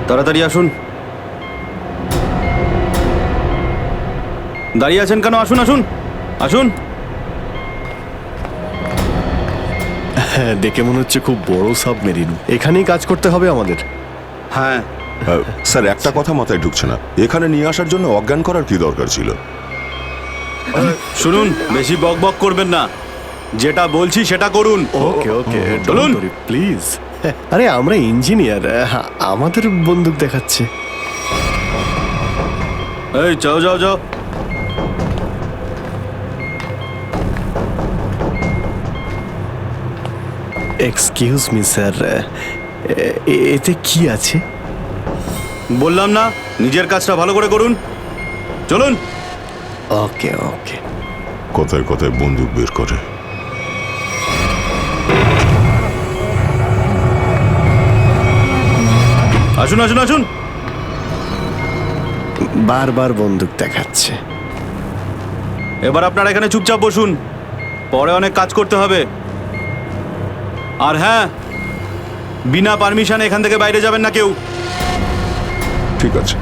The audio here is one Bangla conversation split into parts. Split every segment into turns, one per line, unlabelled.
তাড়াতাড়ি আসুন। দাঁড়িয়ে আছেন কেন? আসুন আসুন আসুন।
হ্যাঁ, দেখে মনে হচ্ছে খুব বড় সাবমেরিন। এখানেই কাজ করতে হবে আমাদের।
হ্যাঁ
স্যার, একটা কথা মাথায় ঢুকছে না, এখানে নিয়ে আসার জন্য অজ্ঞান করার কি দরকার ছিল?
শুনুন, বেশি বক বক করবেন না, যেটা বলছি সেটা করুন।
ওকে ওকে,
চলুন
প্লিজ। আরে আমরা ইঞ্জিনিয়ার, আমাদের বন্দুক দেখাচ্ছে।
এই যাও যাও যাও।
এক্সকিউজ মি স্যার, এতে কি আছে?
বললাম না, নিজের কাজটা ভালো করে করুন। চলুন।
ওকে ওকে।
কথায় কথায় বন্দুক বের করে।
আসুন আসুন আসুন।
বারবার বন্দুক দেখাচ্ছে।
এবার আপনারা এখানে চুপচাপ বসুন, পরে অনেক কাজ করতে হবে। আর হ্যাঁ, বিনা পারমিশনে এখান থেকে বাইরে যাবেন না কেউ।
ঠিক আছে।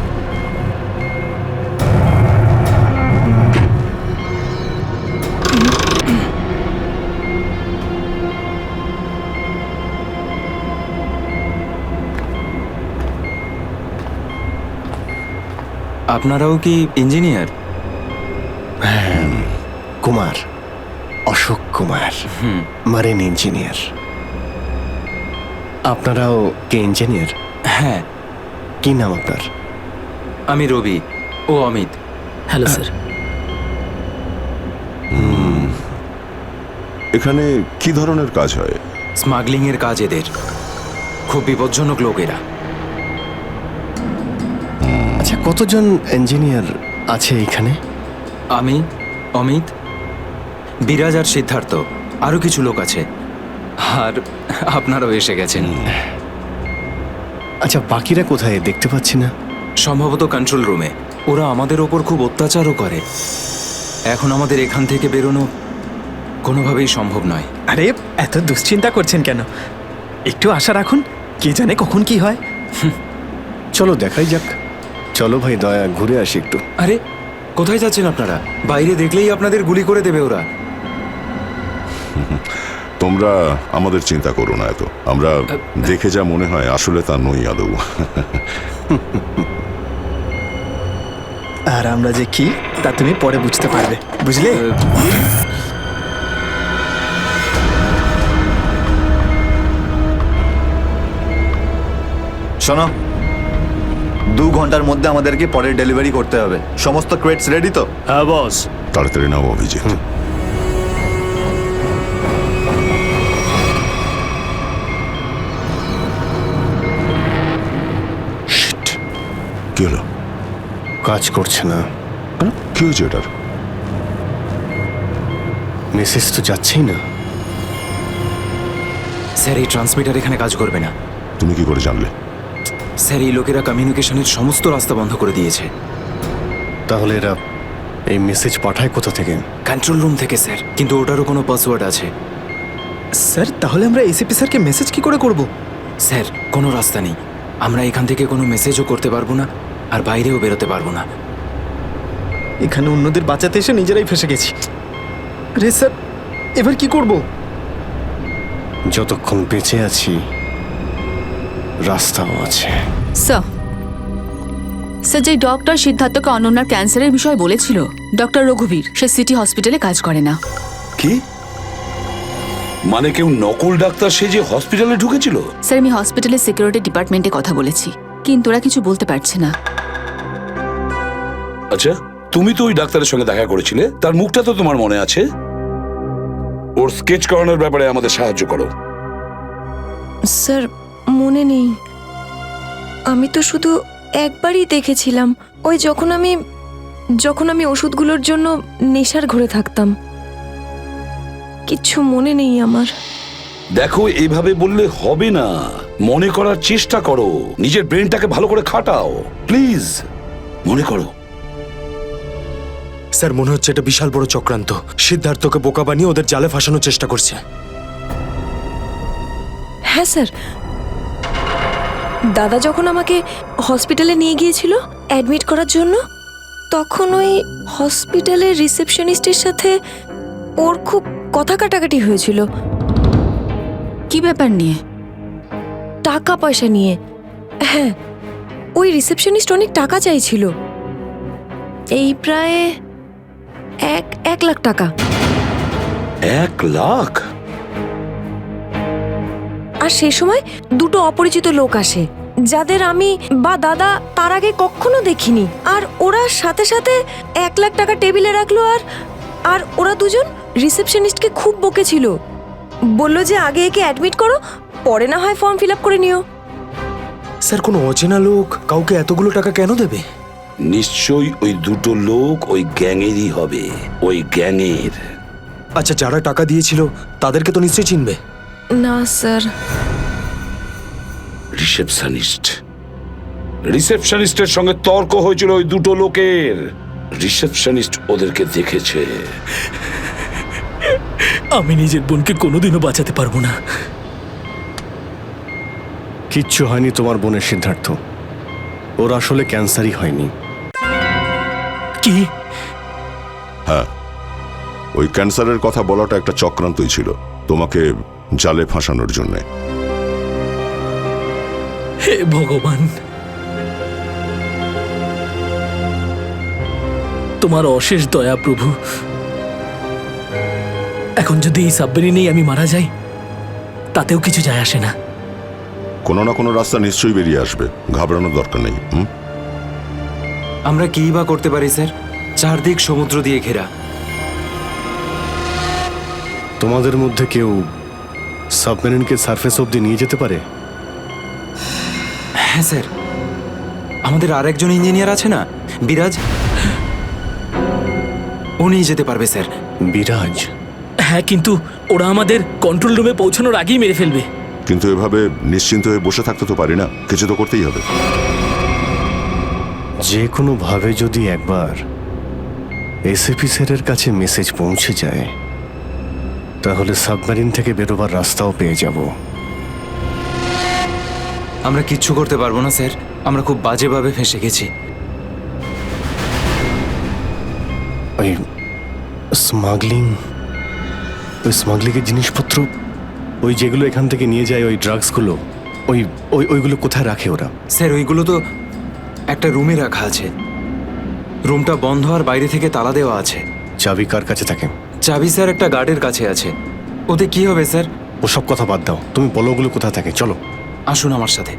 আপনারাও কি engineer?
Kumar, Ashok Kumar, marine engineer. আপনারাও কে ইঞ্জিনিয়ার?
হ্যাঁ,
কি নাম আপনার?
আমি রবি, ও অমিত।
Hello sir.
এখানে কি ধরনের কাজ হয়?
স্মাগলিং এর কাজ এদের। খুব বিপজ্জনক লোক এরা।
আচ্ছা, কতজন ইঞ্জিনিয়ার আছে এখানে?
আমি, অমিত, বিরাজ আর সিদ্ধার্থ, আরো কিছু লোক আছে। আর আপনারাও এসে গেছেন।
আচ্ছা, বাকিরা কোথায় দেখতে পাচ্ছি না?
সম্ভবত কন্ট্রোল রুমে। ওরা আমাদের ওপর খুব অত্যাচারও করে। এখন আমাদের এখান থেকে বেরোনো কোনোভাবেই সম্ভব নয়।
আরে এত দুশ্চিন্তা করছেন কেন? একটু আশা রাখুন, কে জানে কখন কি হয়।
চলো দেখাই যাক। চলো ভাই, দয়া ঘুরে আসি একটু।
আরে কোথায় যাচ্ছেন আপনারা? বাইরে দেখলেই আপনাদের গুলি করে দেবে ওরা।
তোমরা আমাদের চিন্তা করো না এত, আমরা দেখে যা মনে হয় আসলে তা নই আদৌ।
আর আমরা যে কি তা তুমি পরে বুঝতে পারবে, বুঝলে?
শোনো, 2 ঘন্টার মধ্যে আমাদেরকে পরের ডেলিভারি করতে হবে। সমস্ত ক্রেটস রেডি তো?
হ্যাঁ বস।
তাড়াতাড়ি নাও অভিজিৎ। কি হলো?
কাজ করছে না।
কেন? কি হয়েছে এটার?
মেসেজ তো যাচ্ছেই না।
স্যার, এই ট্রান্সমিটার এখানে কাজ করবে না।
তুমি কি করে জানলে?
স্যার, এই লোকেরা কমিউনিকেশনের সমস্ত রাস্তা বন্ধ করে দিয়েছে।
তাহলে এরা এই মেসেজ পাঠায় কোথা থেকে?
কন্ট্রোল রুম থেকে স্যার, কিন্তু ওটারও কোনো পাসওয়ার্ড আছে।
স্যার, তাহলে আমরা এসিপি স্যারকে মেসেজ কি করে করব?
স্যার, কোনো রাস্তা নেই। আমরা এখান থেকে কোনো মেসেজও করতে পারবো না, আর বাইরেও বেরোতে পারবো না।
এখানে অন্যদের বাঁচাতে এসে নিজেরাই ফেসে গেছি। আরে স্যার, এবার কি করব?
যতক্ষণ বেঁচে আছি রাস্তাও আছে।
স্যার, যে ডক্টর সিদ্ধার্থকে অনন্যার ক্যান্সারের বিষয় বলেছিল, ডক্টর রঘুবীর, সে সিটি হসপিটালে কাজ করে না।
কি মানে? কেউ নকল ডাক্তার সেজে হসপিটালে ঢুকেছিল?
স্যার, আমি হসপিটালের সিকিউরিটি ডিপার্টমেন্টে কথা বলেছি, কিন্তু ওরা কিছু বলতে পারছে না।
আচ্ছা, তুমি তো ওই ডাক্তারের সঙ্গে দেখা করেছিলে, তার মুখটা তো তোমার মনে আছে। ওর স্কেচ করানোর ব্যাপারে আমাদের সাহায্য করো।
স্যার, মনে নেই। আমি তো শুধু একবারই দেখেছিলাম, ওই যখন আমি ওষুধগুলোর জন্য নেশার ঘরে থাকতাম। কিচ্ছু মনে নেই আমার।
দেখো, এইভাবে বললে হবে না। মনে করার চেষ্টা করো, নিজের ব্রেনটাকে ভালো করে খাটাও প্লিজ। মনে করো।
স্যার, মনে হচ্ছে এটা বিশাল বড় চক্রান্ত। সিদ্ধার্থকে বোকা বানিয়ে ওদের জালে ফাঁসানোর চেষ্টা করছে।
হ্যাঁ স্যার, দাদা যখন আমাকে হসপিটালে নিয়ে গিয়েছিল অ্যাডমিট করার জন্য, তখন ওই হসপিটালের রিসেপশনিস্টের সাথে ওর খুব কথা কাটাকাটি হয়েছিল
কি ব্যাপার নিয়ে?
টাকা পয়সা নিয়ে। হ্যাঁ, ওই রিসেপশনিস্ট অনেক টাকা চাইছিল, এই প্রায় 1 লাখ টাকা।
1 লাখ?
আর সে সময় দুটো অপরিচিত লোক আসে, যাদের আমি বা দাদা তার আগে কখনো দেখিনি। আর ওরা সাথে সাথে 1 লাখ টাকা টেবিলে রাখলো। আর ওরা দুজন রিসেপশনিস্টকে খুব বকেছিল, বলল যে আগে একে অ্যাডমিট করো, পরে না হয় ফর্ম ফিল আপ করে নিও।
স্যার, কোনো অচেনা লোক কাউকে এতগুলো টাকা কেন দেবে?
নিশ্চয়ই ওই দুটো লোক ওই গ্যাংয়েরই হবে, ওই গ্যাংয়ের।
আচ্ছা, যারা টাকা দিয়েছিল তাদেরকে তো নিশ্চয়ই চিনবে।
না স্যার।
রিসেপশনিস্টের সঙ্গে তর্ক হয়েছিল ওই দুটো লোকের। রিসেপশনিস্ট ওদেরকে দেখেছে।
আমি নিজের বোনকে কোনোদিনও বাঁচাতে পারবো না।
কিচ্ছু হয়নি তোমার বোনের সিদ্ধার্থ, ওর আসলে ক্যান্সারই হয়নি।
কি?
হ্যাঁ, ওই ক্যান্সারের কথা বলাটা একটা চক্রান্তই ছিল, তোমাকে জালে ফাঁসানোর জন্যে।
হে ভগবান, তোমার অশেষ দয়া প্রভু। এখন যদি এই সাবমেরিনেই আমি মারা যাই, তাতেও কিছু যায় আসে না।
কোনো না কোনো রাস্তা নিশ্চয়ই বেরিয়ে আসবে, ঘাবড়ানোর দরকার নেই।
আমরা কী বা করতে পারি স্যার? চারদিক সমুদ্র দিয়ে ঘেরা।
তোমাদের মধ্যে কেউ সাবমেরিনকে সারফেস অবধি নিয়ে যেতে পারে?
হ্যাঁ স্যার, আমাদের আরেকজন ইঞ্জিনিয়ার আছে না, বিরাজ, ও নিয়ে যেতে পারবে স্যার।
বিরাজ?
হ্যাঁ, কিন্তু ওরা আমাদের কন্ট্রোল রুমে পৌঁছানোর আগেই মেরে ফেলবে।
কিন্তু এভাবে নিশ্চিন্ত হয়ে বসে থাকতে তো পারি না, কিছু তো করতেই হবে।
যে কোনোভাবে যদি একবার এসএপি স্যারের কাছে মেসেজ পৌঁছে যায়, তাহলে সাবমেরিন থেকে বেরোবার রাস্তাও পেয়ে যাব।
আমরা কিচ্ছু করতে পারবো না স্যার, আমরা খুব বাজেভাবে ফেঁসে গেছি।
ওই স্মাগলিংয়ের জিনিসপত্র, ওই যেগুলো এখান থেকে নিয়ে যায়, ওই ড্রাগসগুলো, ওইগুলো কোথায় রাখে ওরা?
স্যার, ওইগুলো তো একটা রুমে রাখা আছে। রুমটা বন্ধ আর বাইরে থেকে তালা দেওয়া আছে।
চাবি কার কাছে থাকে?
চাবি স্যার একটা গার্ডের কাছে আছে। ওতে কি হবে স্যার?
ওসব কথা বাদ দাও, তুমি বলো ওগুলো কোথায় থাকে। চলো,
আসুন আমার সাথে।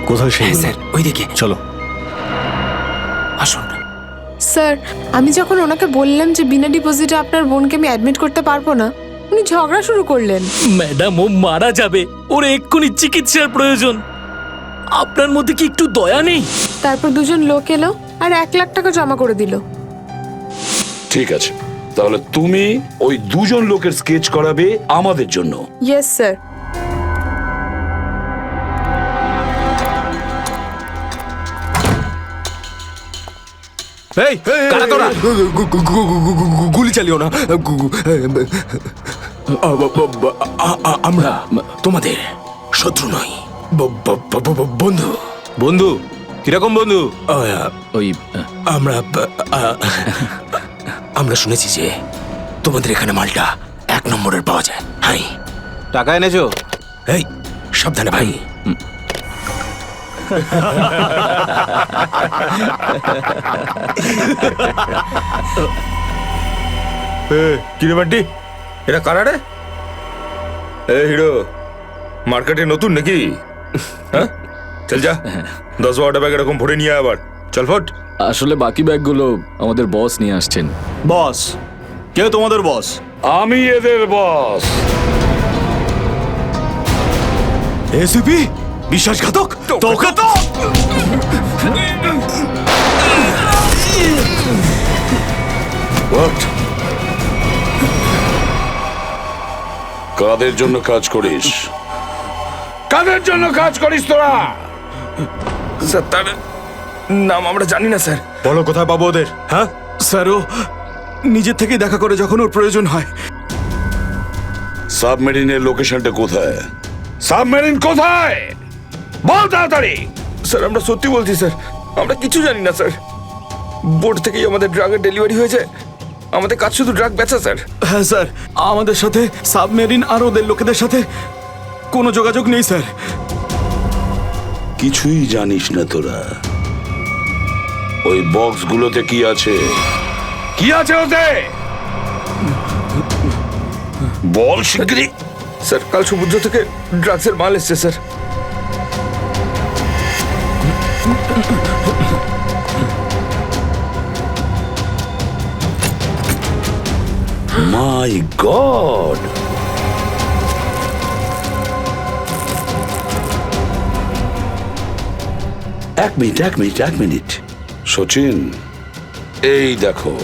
কোথায় সেই?
হ্যাঁ স্যার, ওইদিকে
চলো,
আসুন।
স্যার, আমি যখন ওনাকে বললাম যে বিনা ডিপোজিটে আপনার বোনকে আমি অ্যাডমিট করতে পারবো না, উনি ঝগড়া শুরু করলেন।
ম্যাডাম, ও মারা যাবে, ওর এক্ষুনি চিকিৎসার প্রয়োজন। আপনার মধ্যে কি একটু দয়া নেই?
তারপর দুজন লোক এলো আর 1 লাখ টাকা জমা করে দিল।
ঠিক আছে, তাহলে তুমি ওই দুজন লোকের স্কেচ করাবে আমাদের জন্য।
Yes sir.
এই, কারা তোরা? গুলি চালিও না। আমরা তোমাদের শত্রু নই, বন্ধু।
বন্ধু কিরকম বন্ধু?
ওই আমরা শুনেছি যে তোমাদের এখানে মালটা 1 নম্বরের পাওয়া যায়। হাই,
টাকা এনেছো?
এই সাবধানে ভাই।
কিরে বান্টি, এটা কারা রে? এ হিরো, মার্কেটে নতুন নাকি? হ্যাঁ, চল যা 10-12টা ব্যাগ এরকম ভরে নিয়ে আবার চল ফট।
আসলে বাকি ব্যাগগুলো আমাদের বস নিয়ে আসছেন।
বস? কেউ তোমাদের বস?
আমি এদের বস।
এসিপি বিশ্বাসঘাতক, তোকে তো
What? কাদের জন্য কাজ করিস? কাদের জন্য কাজ করিস তোরা?
স্যার তার নাম আমরা জানি না স্যার।
বলো কোথায় পাবো ওদের? হ্যাঁ
স্যার, ও নিজের থেকেই দেখা করে যখন ওর প্রয়োজন হয়।
সাবমেরিনের লোকেশনটা কোথায়? সাবমেরিন কোথায়? বল তাড়াতাড়ি।
স্যার আমরা সত্যি বলছি স্যার, আমরা কিছু জানি না স্যার। বোর্ড থেকেই আমাদের ড্রাগের ডেলিভারি হয়েছে, আমাদের কাজ শুধু ড্রাগ বেচা স্যার।
হ্যাঁ স্যার, আমাদের সাথে সাবমেরিন আর ওদের লোকেদের সাথে কোনো যোগাযোগ নেই স্যার।
কিছুই জানিস না তোরা। ওই বক্সগুলোতে কি আছে? কি আছে ওতে? বল শিগগিরই।
স্যার কাল সমুদ্র থেকে ড্রাগসের মাল এসছে স্যার।
মাই গড! এক মিনিট সচিন, এই দেখো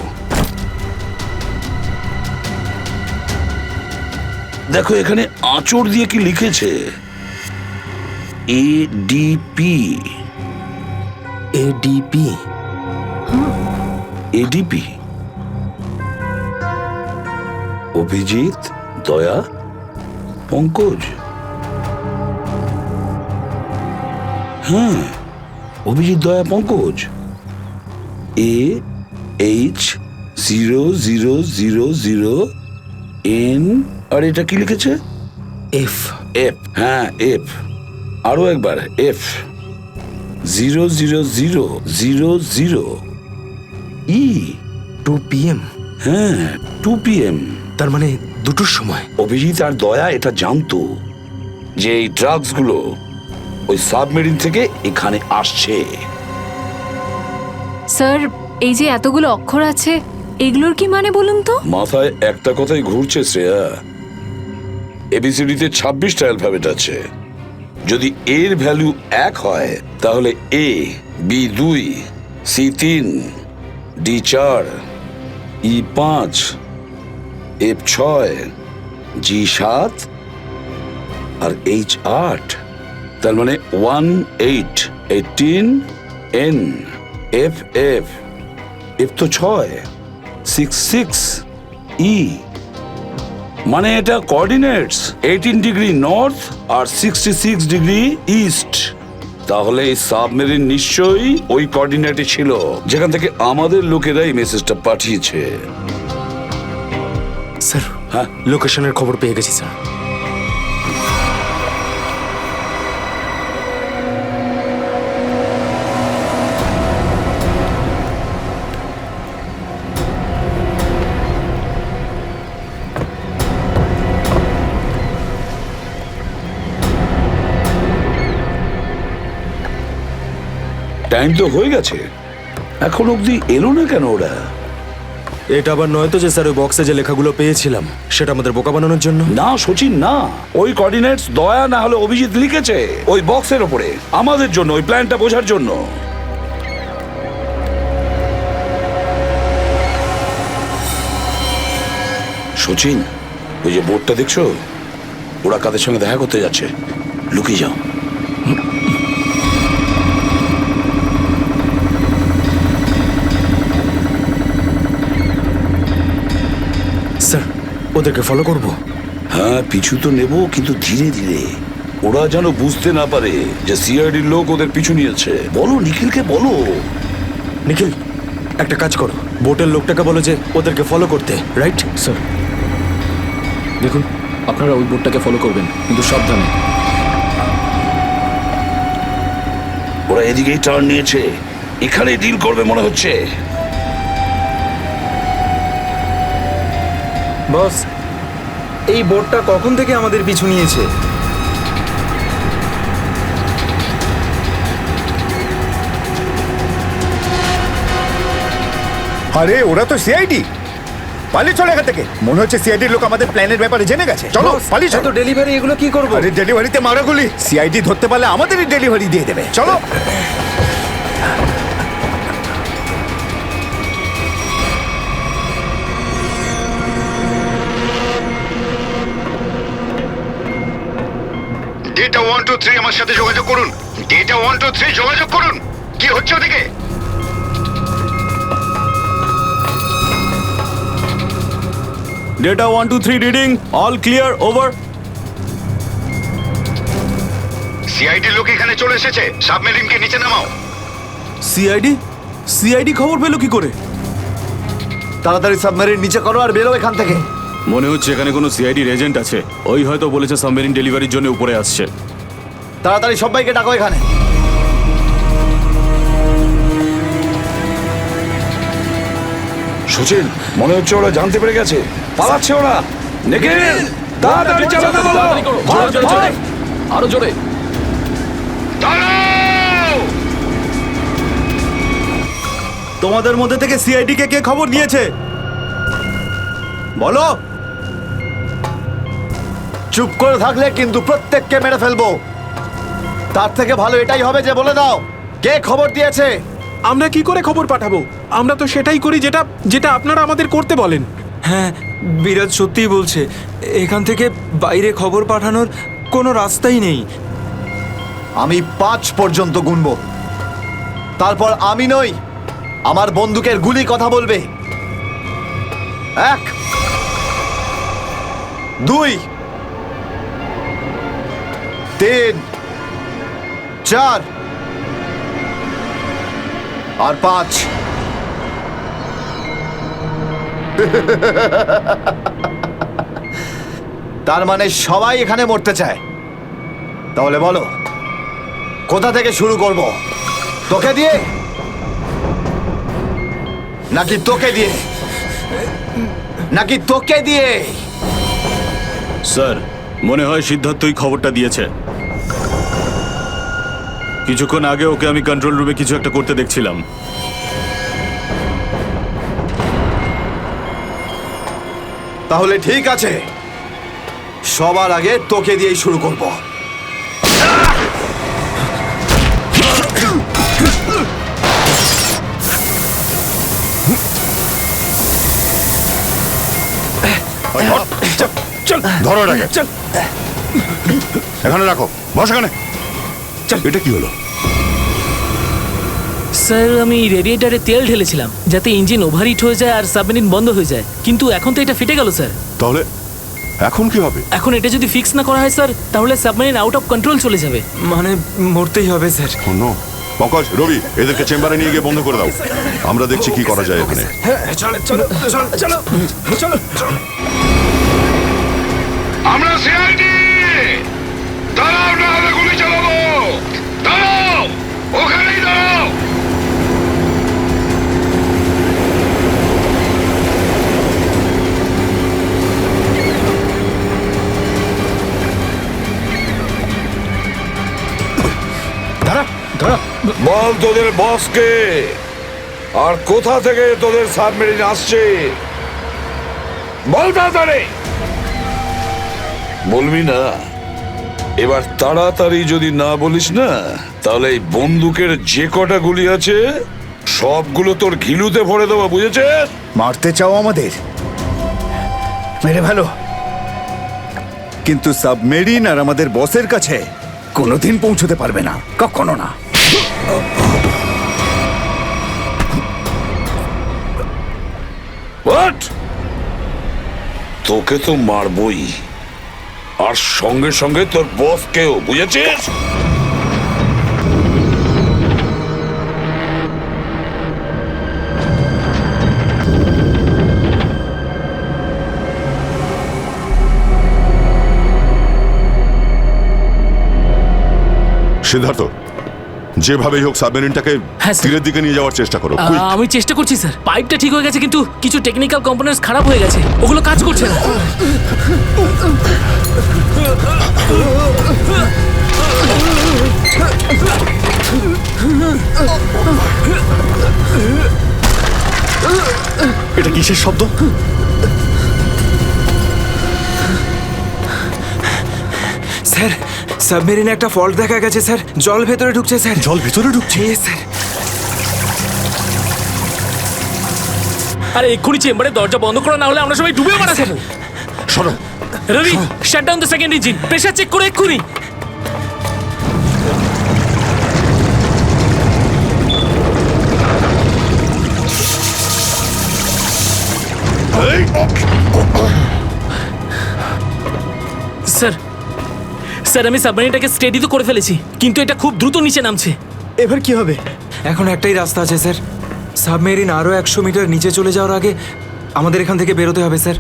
দেখো এখানে আঁচড় দিয়ে কি লিখেছে? এডিপি।
এডিপি?
এডিপি অভিজিৎ, দয়া, পঙ্কজ। হ্যাঁ, অভিজিৎ, দয়া, পঙ্কজ। AH0000N। আর এটা কি লিখেছে?
এফ।
এফ, হ্যাঁ এফ। আরো একবার এফ। 00000E।
2 PM?
হ্যাঁ, 2 PM।
তার মানে 2টোর সময়।
অভিজিৎ আর দয়া এটা জানতো যে এই ড্রাগসগুলো ওই সাবমেরিন থেকে এখানে আসছে।
স্যার, এই যে এতগুলো অক্ষর আছে, এগুলোর কি মানে বলুন তো?
মাথায় একটা কথাই ঘুরছে শ্রেয়া। এবিসিডিতে 26টা অ্যালফাবেট আছে। যদি এর ভ্যালু 1 হয় তাহলে A, B 2, C 3, D 4, E 5, F 6, G 7 R H 8। তার মানে 18, 18, N, F, F, F তো 6, 6, 6, E। মানে এটা কোঅর্ডিনেটস 18 ডিগ্রি নর্থ আর 66 ডিগ্রি ইস্ট। তাহলে এই সাবমেরিন নিশ্চয়ই ওই কোঅর্ডিনেটে ছিল যেখান থেকে আমাদের লোকেরা এই মেসেজটা পাঠিয়েছে।
স্যার,
হ্যাঁ,
লোকেশনের খবর পেয়ে গেছি স্যার।
টাইম তো হয়ে গেছে, এখন অবধি এলো না কেন ওরা?
এটা আবার নয় তো যে স্যার ওই বক্সে যে লেখাগুলো পেয়েছিলাম সেটা আমাদের বোকা বানানোর জন্য?
না সচিন, না। ওই কোঅর্ডিনেটস দয়া না হলে অভিজিৎ লিখেছে ওই বক্সের ওপরে আমাদের জন্য, ওই প্ল্যানটা বোঝার জন্য। সচিন, ওই যে বোর্ডটা দেখছো, ওরা কাদের সঙ্গে দেখা করতে যাচ্ছে। লুকিয়ে যাও।
স্যার, ওদেরকে ফলো করব?
হ্যাঁ, পিছু তো নেব, কিন্তু ধীরে ধীরে। ওরা যেন বুঝতে না পারে যে সিআইডির লোক ওদের পিছু নিয়েছে। বলো নিখিলকে বলো।
নিখিল, একটা কাজ করো, বোটের লোকটাকে বলো যে ওদেরকে ফলো করতে, রাইট?
স্যার দেখুন, আপনারা ওই বোটটাকে ফলো করবেন, কিন্তু সাবধানে।
ওরা এদিকেই টার্ন নিয়েছে, এখানেই ডিল করবে মনে হচ্ছে।
বস, এই বোটটা কখন থেকে আমাদের পিছু নিয়েছে?
আরে ওরা তো সিআইডি, পালিয়ে চলে এখান থেকে। মনে হচ্ছে সিআইডির লোক আমাদের প্ল্যানের ব্যাপারে জেনে গেছে। চলো পালিয়ে চলো।
ডেলিভারি এগুলো কি করবো?
আরে ডেলিভারিতে মারাগুলি, সিআইডি ধরতে পারলে আমাদেরই ডেলিভারি দিয়ে দেবে। চলো।
ডেটা 123 আমার সাথে যোগাযোগ করুন। ডেটা 123 যোগাযোগ করুন। কি হচ্ছে ওদিকে?
Data 123 reading, all clear, over.
CID লোক এখানে চলে এসেছে, সাবমেরিনকে নিচে নামাও।
সিআইডি খবর পেলো কি করে?
তাড়াতাড়ি সাবমেরিন নিচে করো আর বেরো এখান থেকে।
মনে হচ্ছে এখানে কোনো সিআইডির এজেন্ট আছে, ওই হয়তো বলেছে সাবমেরিন ডেলিভারির জন্য উপরে আসছে।
তাড়াতাড়ি সবাইকে ডাকো এখানে।
সুচিল, মনে হচ্ছে ওরা জানতে পেরে গেছে, পালাচ্ছে ওরা। নিখিল, তাড়াতাড়ি চালাতে বলো।
আরো জোরে।
তোমাদের মধ্যে থেকে সিআইডি কে খবর দিয়েছে বলো।
চুপ করে থাকলে কিন্তু প্রত্যেককে মেরে ফেলবো। তার থেকে ভালো এটাই হবে যে বলে দাও কে খবর দিয়েছে।
আমরা কি করে খবর পাঠাবো? আমরা তো সেটাই করি যেটা যেটা আপনারা আমাদের করতে বলেন। হ্যাঁ, বিরাজ সত্যিই বলছে, এখান থেকে বাইরে খবর পাঠানোর কোনো রাস্তাই নেই।
আমি 5 পর্যন্ত গুনবো, তারপর আমি নই, আমার বন্দুকের গুলি কথা বলবে। 1 2 3 4 আর 5। তার মানে সবাই এখানে মরতে চায়। তাহলে বলো কোথা থেকে শুরু করব? তোকে দিয়ে নাকি তোকে দিয়ে? নাকি তোকে দিয়ে?
স্যার, মনে হয় সিদ্ধার্থই খবরটা দিয়েছে। কিছুক্ষণ আগে ওকে আমি কন্ট্রোল রুমে কিছু একটা করতে দেখছিলাম।
তাহলে ঠিক আছে, সবার আগে তোকে দিয়েই শুরু করব।
ধরো এটাকে, এখানে রাখো, বস এখানে। এটা কি হলো?
স্যার, আমি রেডিয়েটারে তেল ঢেলেছিলাম যাতে ইঞ্জিন ওভারহিট হয়ে যায় আর সাবমেরিন বন্ধ হয়ে যায়, কিন্তু এখন তো এটা ফেটে গেল স্যার।
তাহলে এখন কি হবে?
এখন এটা যদি ফিক্স না করা হয় স্যার, তাহলে সাবমেরিন আউট অফ কন্ট্রোল চলে যাবে।
মানে মরতেই হবে স্যার।
পঙ্কজ, রবি, এদেরকে চেম্বারে নিয়ে গিয়ে বন্ধ করে দাও। আমরা দেখছি কি করা যায় এখানে।
আমরা সিআইডি, দাঁড়াও না হলে গুলি চালাবো। দাঁড়াও, ওখানেই দাঁড়াও।
বল তোদের বসকে, আর কোথা থেকে তোদের সাবমেরিন আসছে বল তাড়াতাড়ি। বলবি না? এবার তাড়াতাড়ি যদি না বলিস না, তাহলে এই বন্দুকের যে কটা গুলি আছে সবগুলো তোর ঘিলুতে ভরে দেবো, বুঝেছিস?
মারতে চাও আমাদের? মেরে ভালো, কিন্তু সাবমেরিন আর আমাদের বসের কাছে কোনোদিন পৌঁছতে পারবে না, কখনো না।
হোয়াট? তোকে তো মারবই, আর সঙ্গে সঙ্গে তোর বসকেও, বুঝেছিস?
সিদ্ধার্থ, যেভাবেই হোক সাবমেরিনটাকে
হ্যাঁ, স্যার।
তীরের দিকে নিয়ে যাওয়ার চেষ্টা করো। quick!
আমি চেষ্টা করছি স্যার। পাইপটা ঠিক হয়ে গেছে কিন্তু কিছু টেকনিক্যাল কম্পোনেন্টস খারাপ হয়ে গেছে, ওগুলো কাজ করছে না।
এটা কিসের শব্দ?
স্যার, সাবমেরিনে একটা ফল্ট দেখা গেছে স্যার। জল ভেতরে ঢুকছে স্যার।
জল ভিতরে ঢুকছে?
স্যার।
আরে এক্ষুনি চেম্বারের দরজা বন্ধ করা, না হলে আমরা সবাই ডুবে মারা যাবো।
শোনো
Ravi, shut down the second engine, pressure check করে এক্ষুনি। স্যার, স্যার আমি সাবমেরিনটাকে স্টেডি তো করে ফেলেছি, কিন্তু এটা খুব দ্রুত নিচে নামছে।
এবার কি হবে? এখন একটাই রাস্তা আছে স্যার। সাবমেরিন আরো 100 মিটার নিচে চলে যাওয়ার আগে আমাদের এখান থেকে বেরোতে হবে স্যার।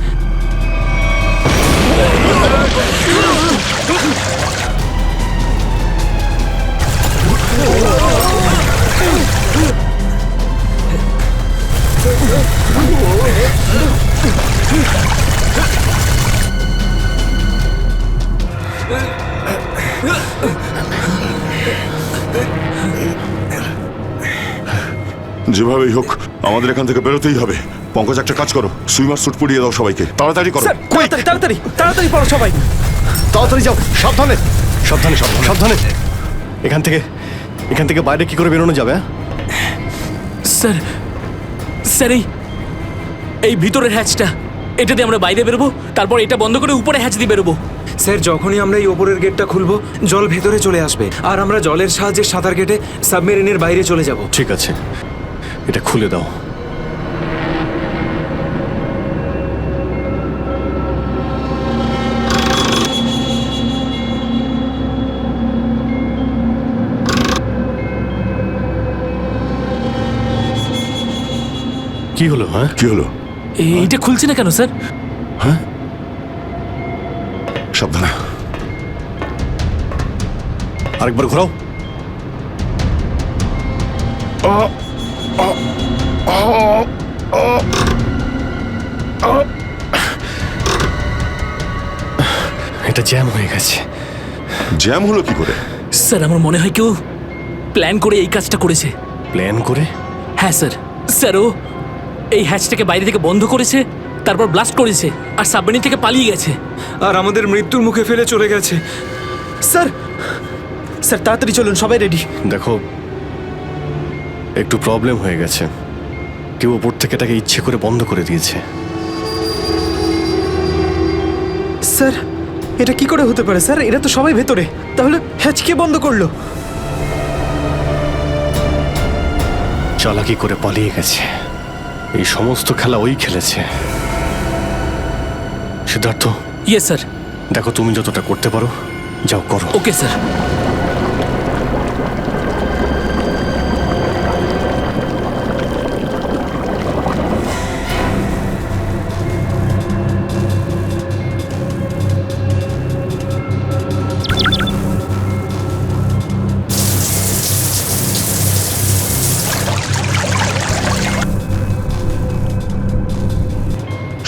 যেভাবেই হোক আমাদের এখান থেকে বেরোতেই হবে। পঙ্কজ, একটা কাজ করো, সুইমার স্যুট পরিয়ে দাও সবাইকে, তাড়াতাড়ি করো।
তাড়াতাড়ি তাড়াতাড়ি তাড়াতাড়ি পড়ো সবাই।
তাড়াতাড়ি যাও, সাবধানে সাবধানে সাবধানে সাবধানে। এখান থেকে বাইরে কি করে বেরোনো যাবে?
স্যার, স্যার এই ভিতরের হ্যাচটা, এটা দিয়ে আমরা বাইরে বেরোবো, তারপর এটা বন্ধ করে উপরে হ্যাচ দিয়ে বেরোবো।
স্যার, যখনই আমরা এই ওপরের গেটটা খুলবো জল ভেতরে চলে আসবে, আর আমরা জলের সাহায্যে সাঁতার কেটে সাবমেরিনের বাইরে চলে যাব।
ঠিক আছে, এটা খুলে দাও। কি হলো? হ্যাঁ,
কি হলো?
এইটা খুলছে না কেন স্যার?
হ্যাঁ, সাবধানে।
আরেকবার ঘোরাও। এটা জ্যাম হয়ে গেছে।
জ্যাম হলো কি করে?
স্যার আমার মনে হয় কেউ প্ল্যান করে এই কাজটা করেছে।
প্ল্যান করে?
হ্যাঁ স্যার। স্যার ও এই হ্যাচটাকে বাইরে থেকে বন্ধ করেছে, তারপর ব্লাস্ট করেছে, আর সাবমেরিন থেকে পালিয়ে গেছে,
আর আমাদের মৃত্যুর মুখে ফেলে চলে গেছে। স্যার, স্যার তাড়াতাড়ি চলুন, সবাই রেডি।
দেখো, একটু প্রবলেম হয়ে গেছে। কেউ ওপর থেকে এটাকে ইচ্ছে করে বন্ধ করে দিয়েছে।
স্যার, এটা কি করে হতে পারে স্যার? এরা তো সবাই ভেতরে, তাহলে হ্যাচ কে বন্ধ করলো?
চালাকি করে পালিয়ে গেছে। এই সমস্ত খেলা ওই খেলেছে। সিদ্ধার্থ।
Yes sir.
দেখো, তুমি যতটা করতে পারো যাও করো।
Okay sir.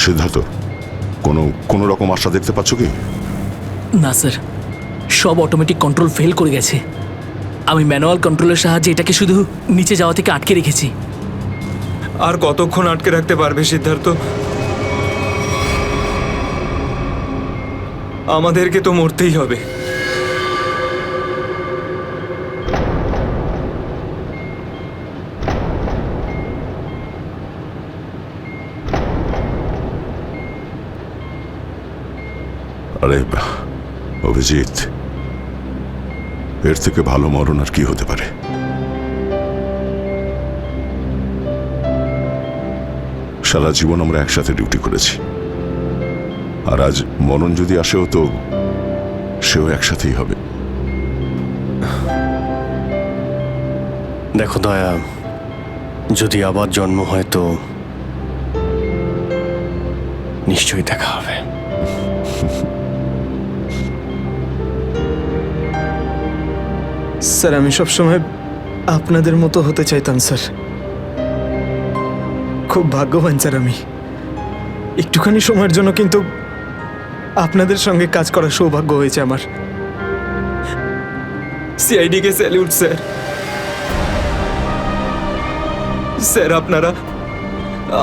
সিদ্ধার্থ, কোনো রকম আশা দেখতে পাচ্ছ কি?
না স্যার, সব অটোমেটিক কন্ট্রোল ফেল করে গেছে। আমি ম্যানুয়াল কন্ট্রোলের সাহায্যে এটাকে শুধু নিচে যাওয়া থেকে আটকে রেখেছি।
আর কতক্ষণ আটকে রাখতে পারবে সিদ্ধার্থ? আমাদেরকে তো মরতেই হবে।
আরে অভিজিৎ, এর থেকে ভালো মরণ আর কি হতে পারে? সারা জীবন আমরা একসাথে ডিউটি করেছি, আর আজ মরণ যদি আসেও তো সেও একসাথেই হবে।
দেখো দয়া, যদি আবার জন্ম হয় তো নিশ্চয়ই দেখা হবে।
স্যার আমি সবসময় আপনাদের মতো হতে চাইতাম স্যার। খুব ভাগ্যবান স্যার আমি, একটুখানি সময়ের জন্য কিন্তু আপনাদের সঙ্গে কাজ করার সৌভাগ্য হয়েছে আমার। সিআইডিকে স্যালিউট স্যার। স্যার আপনারা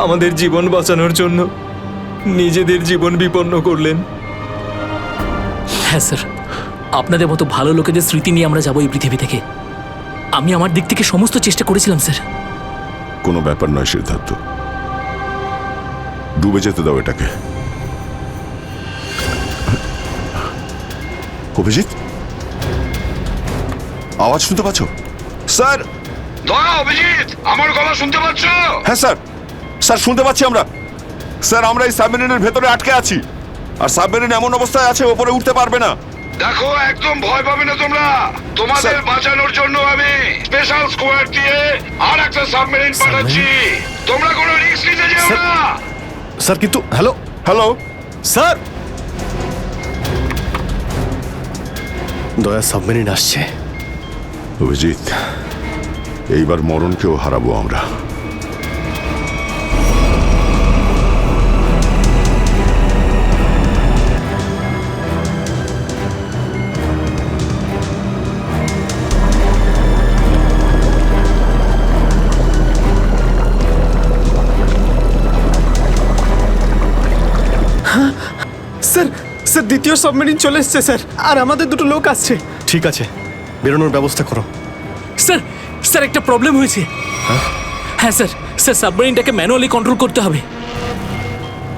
আমাদের জীবন বাঁচানোর জন্য নিজেদের জীবন বিপন্ন করলেন।
হ্যাঁ স্যার, আপনাদের মতো ভালো লোকেদের স্মৃতি নিয়ে আমরা যাবো এই পৃথিবী থেকে। আমি আমার দিক থেকে সমস্ত চেষ্টা করেছিলাম স্যার।
কোনো ব্যাপার নয় সিদ্ধার্থ, ডুবে যেতে দাও এটাকে। অভিজিৎ, আওয়াজ শুনতে পাচ্ছ? স্যার,
দয়া, অভিজিৎ, আমার গলা শুনতে পাচ্ছ?
হ্যাঁ স্যার, স্যার শুনতে পাচ্ছি আমরা। স্যার আমরা এই সাবমেরিনের ভেতরে আটকে আছি, আর সাবমেরিন এমন অবস্থায় আছে ওপরে উঠতে পারবে না।
দেখো, একদম ভয় পাবে না তোমরা। তোমাদের বাঁচানোর জন্য আমি স্পেশাল স্কোয়াড দিয়ে আর একটা সাবমেরিন পাঠাচ্ছি। তোমরা কোনো রিস্ক নিতে যেও না।
স্যার কিন্তু হ্যালো
হ্যালো
স্যার, দয়া সাবমেরিন আসছে।
অভিজিৎ, এইবার মরণকেও হারাবো আমরা।
স্যার, স্যার দ্বিতীয় সাবমেরিন চলে এসছে স্যার, আর আমাদের দুটো লোক আসছে।
ঠিক আছে, বেরোনোর ব্যবস্থা করো।
স্যার, স্যার একটা প্রবলেম হয়েছে। হ্যাঁ স্যার, স্যার সাবমেরিনটাকে ম্যানুয়ালি কন্ট্রোল করতে হবে।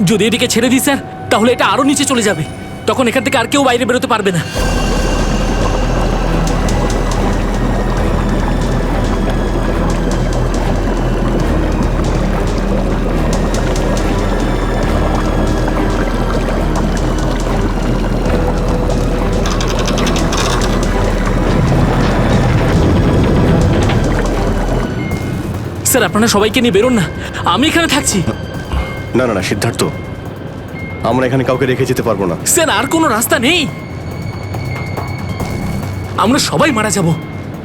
যদি এদিকে ছেড়ে দিই স্যার, তাহলে এটা আরো নিচে চলে যাবে। তখন এখান থেকে আর কেউ বাইরে বেরোতে পারবে না। স্যার আপনারা সবাইকে নিয়ে বেরোন না, আমি এখানে থাকছি।
না না না সিদ্ধার্থ, আমরা এখানে কাউকে রেখে যেতে পারবো না।
স্যার আর কোনো রাস্তা নেই, আমরা সবাই মারা যাব।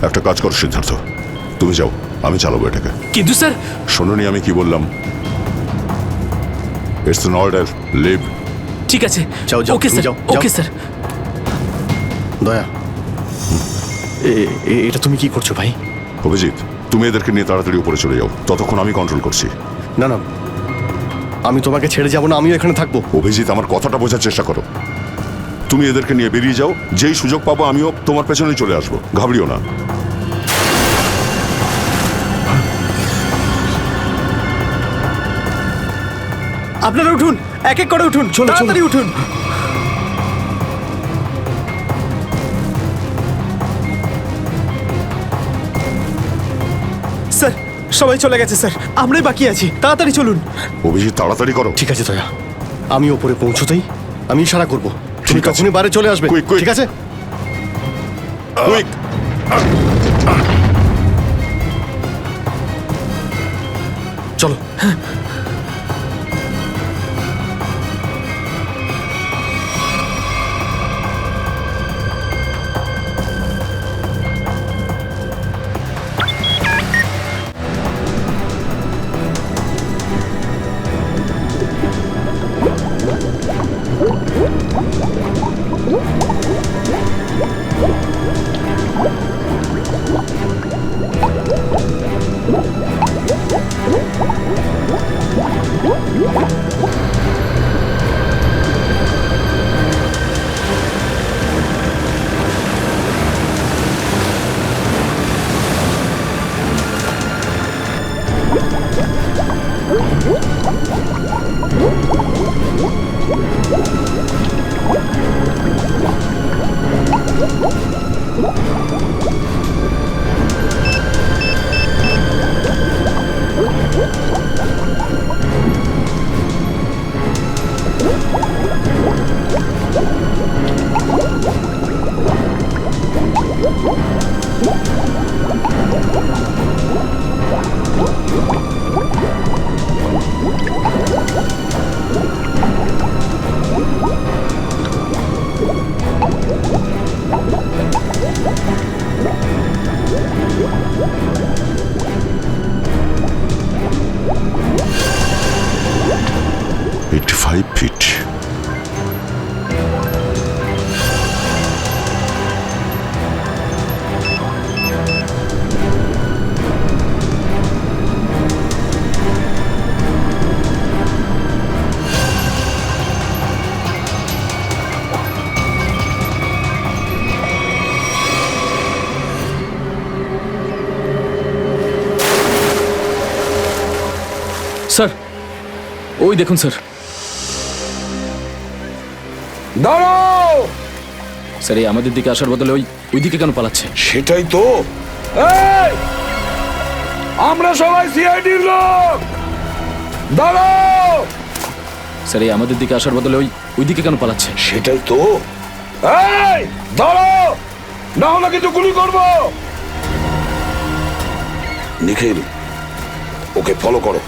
একটা কাজ কর সিদ্ধার্থ, তুমি যাও, আমি চালাবো এটাকে।
কিন্তু স্যার,
শোনোনি আমি কি বললাম? It's an order, leave.
ঠিক আছে,
যাও যাও,
ওকে স্যার,
যাও
ওকে স্যার।
দয়া, এটা তুমি কি করছো ভাই?
অভিজিৎ, তুমি এদেরকে নিয়ে তাড়াতাড়ি উপরে চলে যাও, ততক্ষণ আমি কন্ট্রোল করছি।
না না, আমি তোমাকে ছেড়ে যাবো না, আমিও এখানে থাকবো।
অভিজিৎ, আমার কথাটা বোঝার চেষ্টা করো। তুমি এদেরকে নিয়ে বেরিয়ে যাও, যেই সুযোগ পাবো আমিও তোমার পেছনেই চলে আসবো, ঘাবড়িও না।
আপনারা উঠুন, এক এক করে উঠুন, তাড়াতাড়ি উঠুন। স্যার সবাই চলে গেছে স্যার, আমরাই বাকি আছি, তাড়াতাড়ি চলুন।
অভিজিৎ তাড়াতাড়ি করো।
ঠিক আছে দয়া, আমি ওপরে পৌঁছতেই আমি ইশারা করবো, তুমি তখনই বাইরে চলে আসবে। ঠিক আছে?
কুইক।
চলো।
ফিট।
স্যার ওই দেখুন স্যার।
দাঁড়াও!
স্যার এই আমাদের দিকে আসার বদলে ওই দিকে কেন পালাচ্ছে?
সেটাই তো। এই! আমরা সবাই সিআইডির লোক। দাঁড়াও!
স্যার এই আমাদের দিকে আসার বদলে ওই দিকে কেন পালাচ্ছে?
সেটাই তো। এই! দাঁড়াও! না হলে কিন্তু গুলি করবো। নিখিল, ওকে ফলো করো।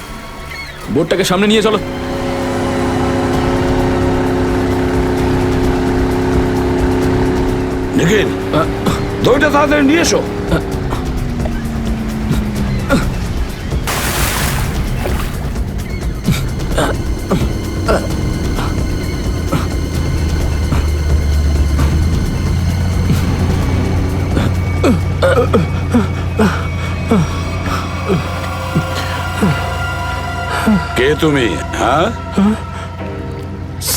বোর্ডটাকে সামনে নিয়ে চলো।
নিখিল, দইটা তাড়াতাড়ি নিয়ে এসো। কে তুমি? হ্যাঁ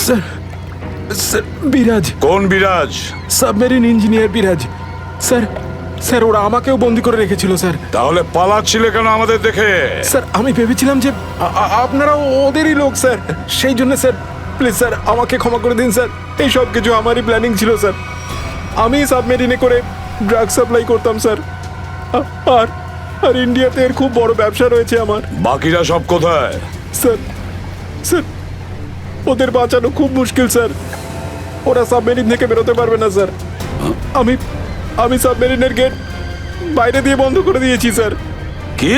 স্যার, স্যার বিরাজ।
কোন বিরাজ?
সাবমেরিন ইঞ্জিনিয়ার বিরাজ। স্যার, স্যার ওরা আমাকেও বন্দি করে রেখেছিল স্যার।
তাহলে পালাচ্ছিলে কেন আমাদের দেখে?
স্যার আমি ভেবেছিলাম যে আপনারা ওদেরই লোক স্যার, সেই জন্য স্যার প্লিজ স্যার আমাকে ক্ষমা করে দিন স্যার। এই সব কিছু আমারই প্ল্যানিং ছিল স্যার। আমি সাবমেরিনে করে ড্রাগ সাপ্লাই করতাম স্যার। আর আর ইন্ডিয়াতে এর খুব বড় ব্যবসা রয়েছে আমার।
বাকিরা সব কোথায়?
স্যার, স্যার ওদের বাঁচানো খুব মুশকিল স্যার। ওরা সাবমেরিন থেকে বেরোতে পারবে না স্যার। আমি সাবমেরিনের গেট বাইরে দিয়ে বন্ধ করে দিয়েছি স্যার।
কি?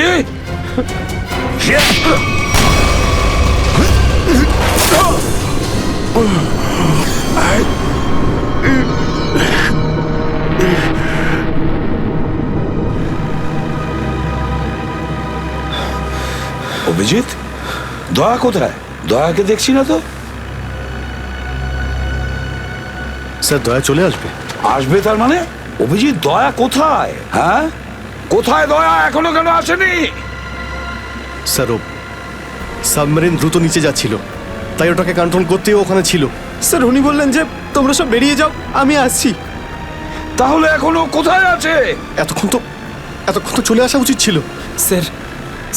অভিজিৎ, দয়া কোথায়? দয়াকে দেখছি না তো।
স্যার দয়া চলে আসবে।
আসবে তার মানে? অভিজিৎ, দয়া কোথায়? হ্যাঁ, কোথায় দয়া? এখনো কেন আসেনি?
স্যার ও সাবমেরিন দ্রুত নিচে যাচ্ছিল, তাই ওটাকে কন্ট্রোল করতেও ওখানে ছিল।
স্যার উনি বললেন যে তোমরা সব বেরিয়ে যাও, আমি আসছি।
তাহলে এখনো কোথায় আছে?
এতক্ষণ তো চলে আসা উচিত ছিল।
স্যার,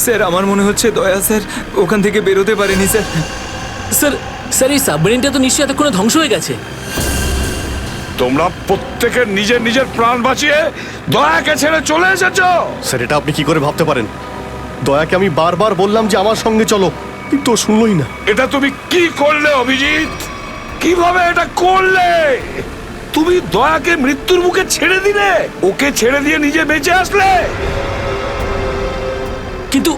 স্যার আমার মনে হচ্ছে দয়া স্যার ওখান থেকে বেরোতে পারেনি স্যার।
স্যার, স্যার এই সাবমেরিনটা তো নিশ্চয়ই এতক্ষণে ধ্বংস হয়ে গেছে।
তোমরা প্রত্যেকে নিজের নিজের প্রাণ বাঁচিয়ে দয়াকে ছেড়ে চলে এসেছো।
স্যার এটা আপনি কি করে ভাবতে পারেন? দয়াকে আমি বারবার বললাম যে আমার সঙ্গে চলো, কিন্তু ও শুনলই না।
এটা তুমি কি করলে অভিজিৎ? কিভাবে এটা করলে? তুমি দয়াকে মৃত্যুর মুখে ছেড়ে দিলে, ওকে ছেড়ে দিয়ে নিজে বেঁচে আসলে।
কিন্তু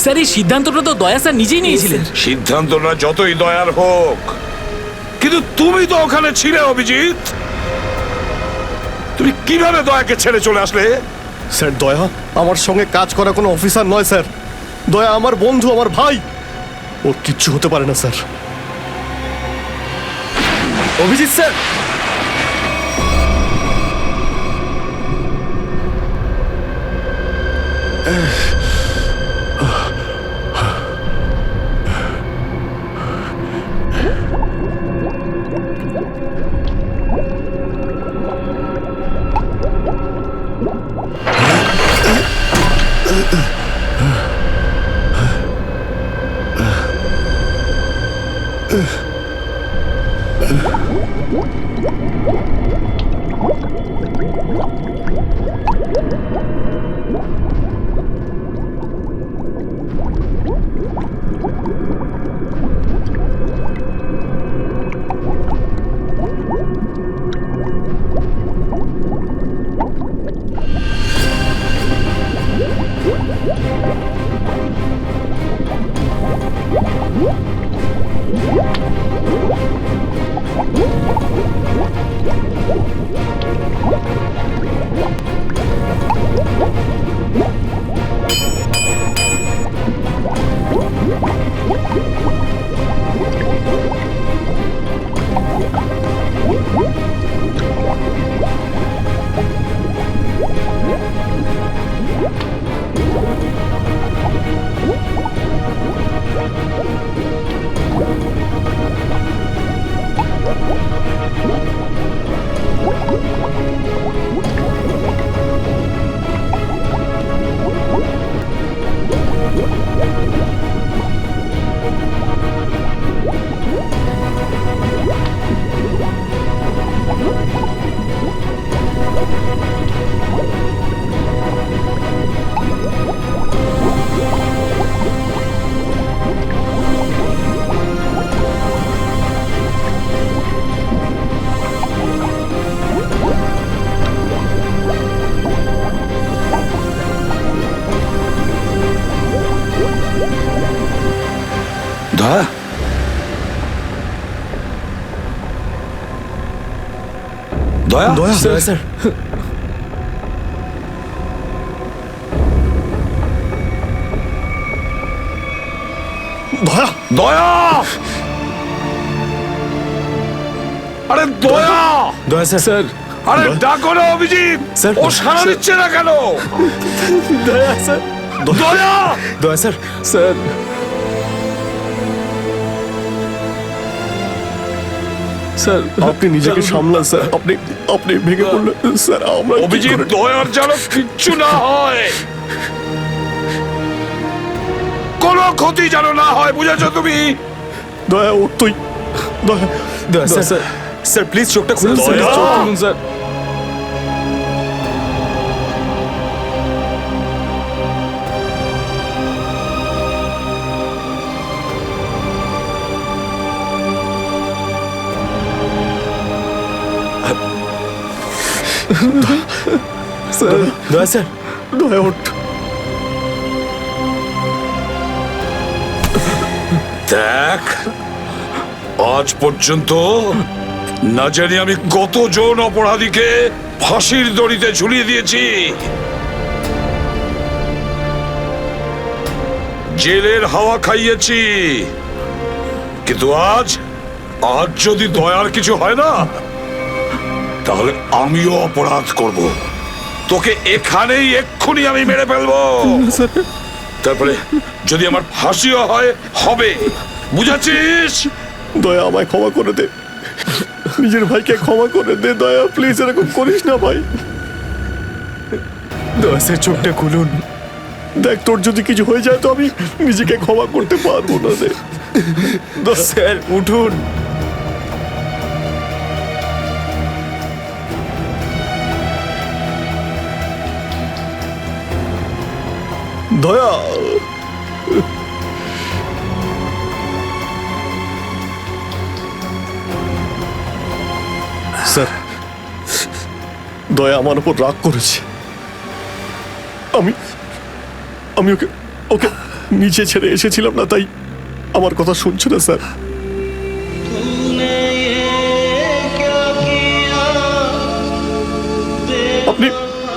স্যার এই সিদ্ধান্তটা তো দয়া স্যার নিজেই নিয়েছিলেন।
সিদ্ধান্তটা যতই দয়ার হোক, কিন্তু তুমি তো ওখানে ছিলে অভিজিৎ। তুমি কিভাবে দয়াকে ছেড়ে চলে আসলে?
স্যার দয়া আমার সঙ্গে কাজ করা কোনো অফিসার নয় স্যার। দয়া আমার বন্ধু, আমার ভাই। ওর কিচ্ছু হতে পারে না স্যার।
অভিজিৎ স্যার,
হ্যাঁ দয়া
দয়া স্যার
দয়া
দয়া আরে দয়া
দয়া স্যার
আরে ডাকো না অভিজিৎ
স্যার,
ও সাড়া দিচ্ছে না কেন
দয়া স্যার
দয়া
দয়া স্যার স্যার স্যার
আপনি নিজেকে সামলান স্যার। আপনি আপনি ভেঙে পড়লেন স্যার। আমরা কি
অভিজিৎ
করে-
দয়ার যেন কিচ্ছু না হয় কোনো ক্ষতি যেন না হয় বুঝেছো তুমি
দয়া ও তুই দয়া
দয়া স্যার স্যার প্লিজ চোখটা খুলুন স্যার
দয়া!
চোখ খুলুন স্যার স্যার দয়া স্যার
দয়া ওঠ।
দেখ আজ পর্যন্ত না জানি আমি কতজন অপরাধীকে ফাঁসির দড়িতে ঝুলিয়ে দিয়েছি জেলের হাওয়া খাইয়েছি কিন্তু আজ আজ যদি দয়ার কিছু হয় না তাহলে আমিও অপরাধ করব তোকে এখানেই এক্ষুনি আমি মেরে ফেলবো তারপরে যদি আমার ফাঁসিও হয় হবে বুঝেছিস
দয়া আমায় ক্ষমা করে দে, নিজের ভাইকে ক্ষমা করে দে দয়া, প্লিজ এরকম করিস না ভাই।
দয়া স্যার চোখটা খুলুন
দেখ তোর যদি কিছু হয়ে যায় তো আমি নিজেকে ক্ষমা করতে পারবো না রে।
স্যার উঠুন
দয়া স্যার দয়া আমার উপর রাগ করেছে। আমি আমি ওকে ওকে নিচে ছেড়ে এসেছিলাম না, তাই আমার কথা শুনছে না স্যার। আপনি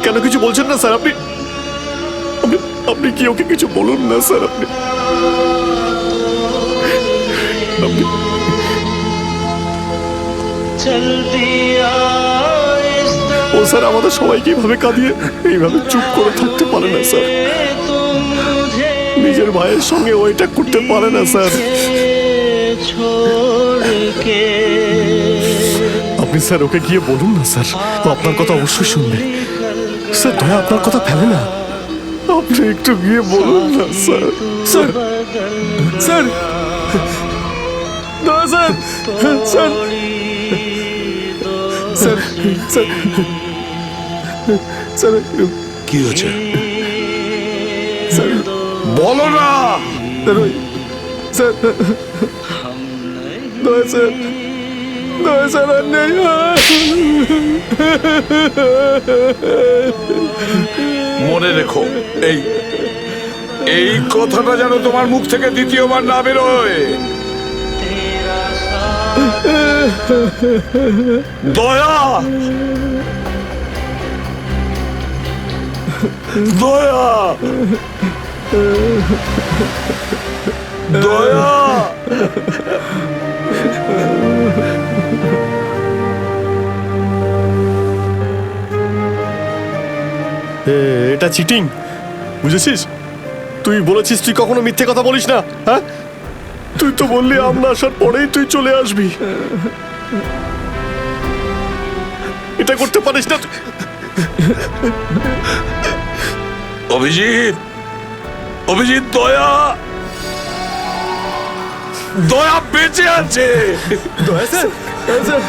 কেন কিছু বলছেন না স্যার? আপনি আপনি আপনি কি ওকে কিছু বলুন না স্যার। আপনি আপনি ও স্যার আমাদের সবাইকে এইভাবে কাঁদিয়ে এইভাবে চুপ করে থাকতে পারে না স্যার। নিজের ভাইয়ের সঙ্গে ও এটা করতে পারে না স্যার। আপনি স্যার ওকে গিয়ে বলুন না স্যার, ও আপনার কথা অবশ্যই শুনবে স্যার। দয়া আপনার কথা ফেলে না, আপনি একটু গিয়ে বলুন না স্যার।
স্যার স্যার দয়া sir sir sir sir sir
কি হয়েছে
স্যার
বলো না
স্যার দয়া স্যার দয়া স্যার আর নেই।
মনে রেখো এই এই কথাটা যেন তোমার মুখ থেকে দ্বিতীয়বার না বেরোয়। দয়া দয়া দয়া
এটা চিটিং, বুঝেছিস? তুই বলেছিস তুই কখনো মিথ্যে কথা বলিস না। হ্যাঁ, তুই তো বললি আমরা আসার পরেই তুই চলে আসবি। এটা করতে পারিস না।
অভিজিৎ অভিজিৎ দয়া দয়া বেঁচে আছে।
দয়া স্যার দয়া স্যার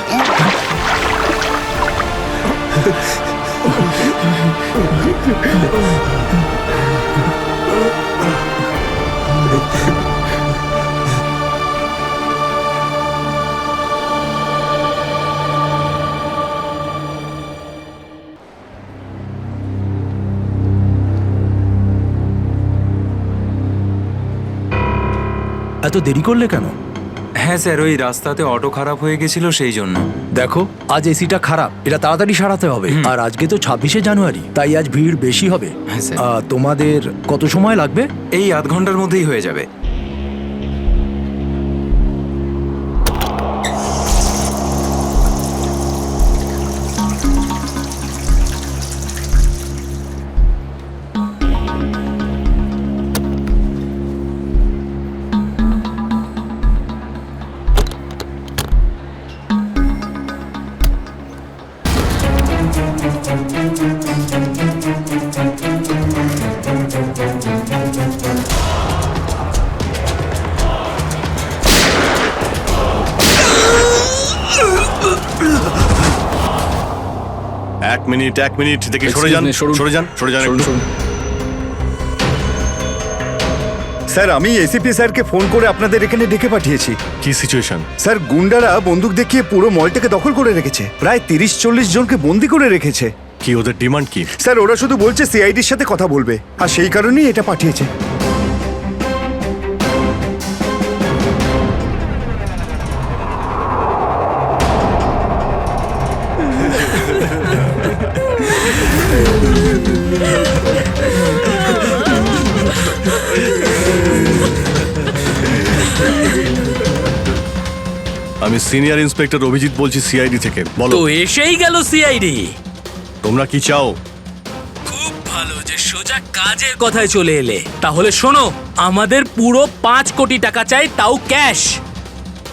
এত দেরি করলে কেন?
হ্যাঁ স্যার, ওই রাস্তাতে অটো খারাপ হয়ে গেছিল সেই জন্য।
দেখো, আজ এসিটা খারাপ, এটা তাড়াতাড়ি সারাতে হবে। আর আজকে তো 26শে জানুয়ারি, তাই আজ ভিড় বেশি হবে।
হ্যাঁ স্যার।
তোমাদের কত সময় লাগবে?
এই আধ ঘন্টার মধ্যেই হয়ে যাবে।
এক মিনিট দেখি, সরে যান একটু।
স্যার, আমি এসিপি স্যারকে ফোন করে আপনাদের এখানে ডেকে পাঠিয়েছি।
কি সিচুয়েশন?
স্যার, গুন্ডারা বন্দুক দেখিয়ে পুরো মলটাকে দখল করে রেখেছে, প্রায় 30-40 জনকে বন্দি করে রেখেছে।
কি ওদের ডিমান্ড কি?
স্যার, ওরা শুধু বলছে সিআইডির সাথে কথা বলবে, আর সেই কারণেই এটা পাঠিয়েছে।
আমি সিনিয়র ইন্সপেক্টর অভিজিৎ বলছি, সিআইডি থেকে। বলো।
তো এসেই গেল সিআইডি।
তোমরা কি চাও?
খুব ভালো যে সোজা কাজের কথায় চলে এলে। তাহলে শোনো, আমাদের পুরো 5 কোটি টাকা চাই, তাও ক্যাশ।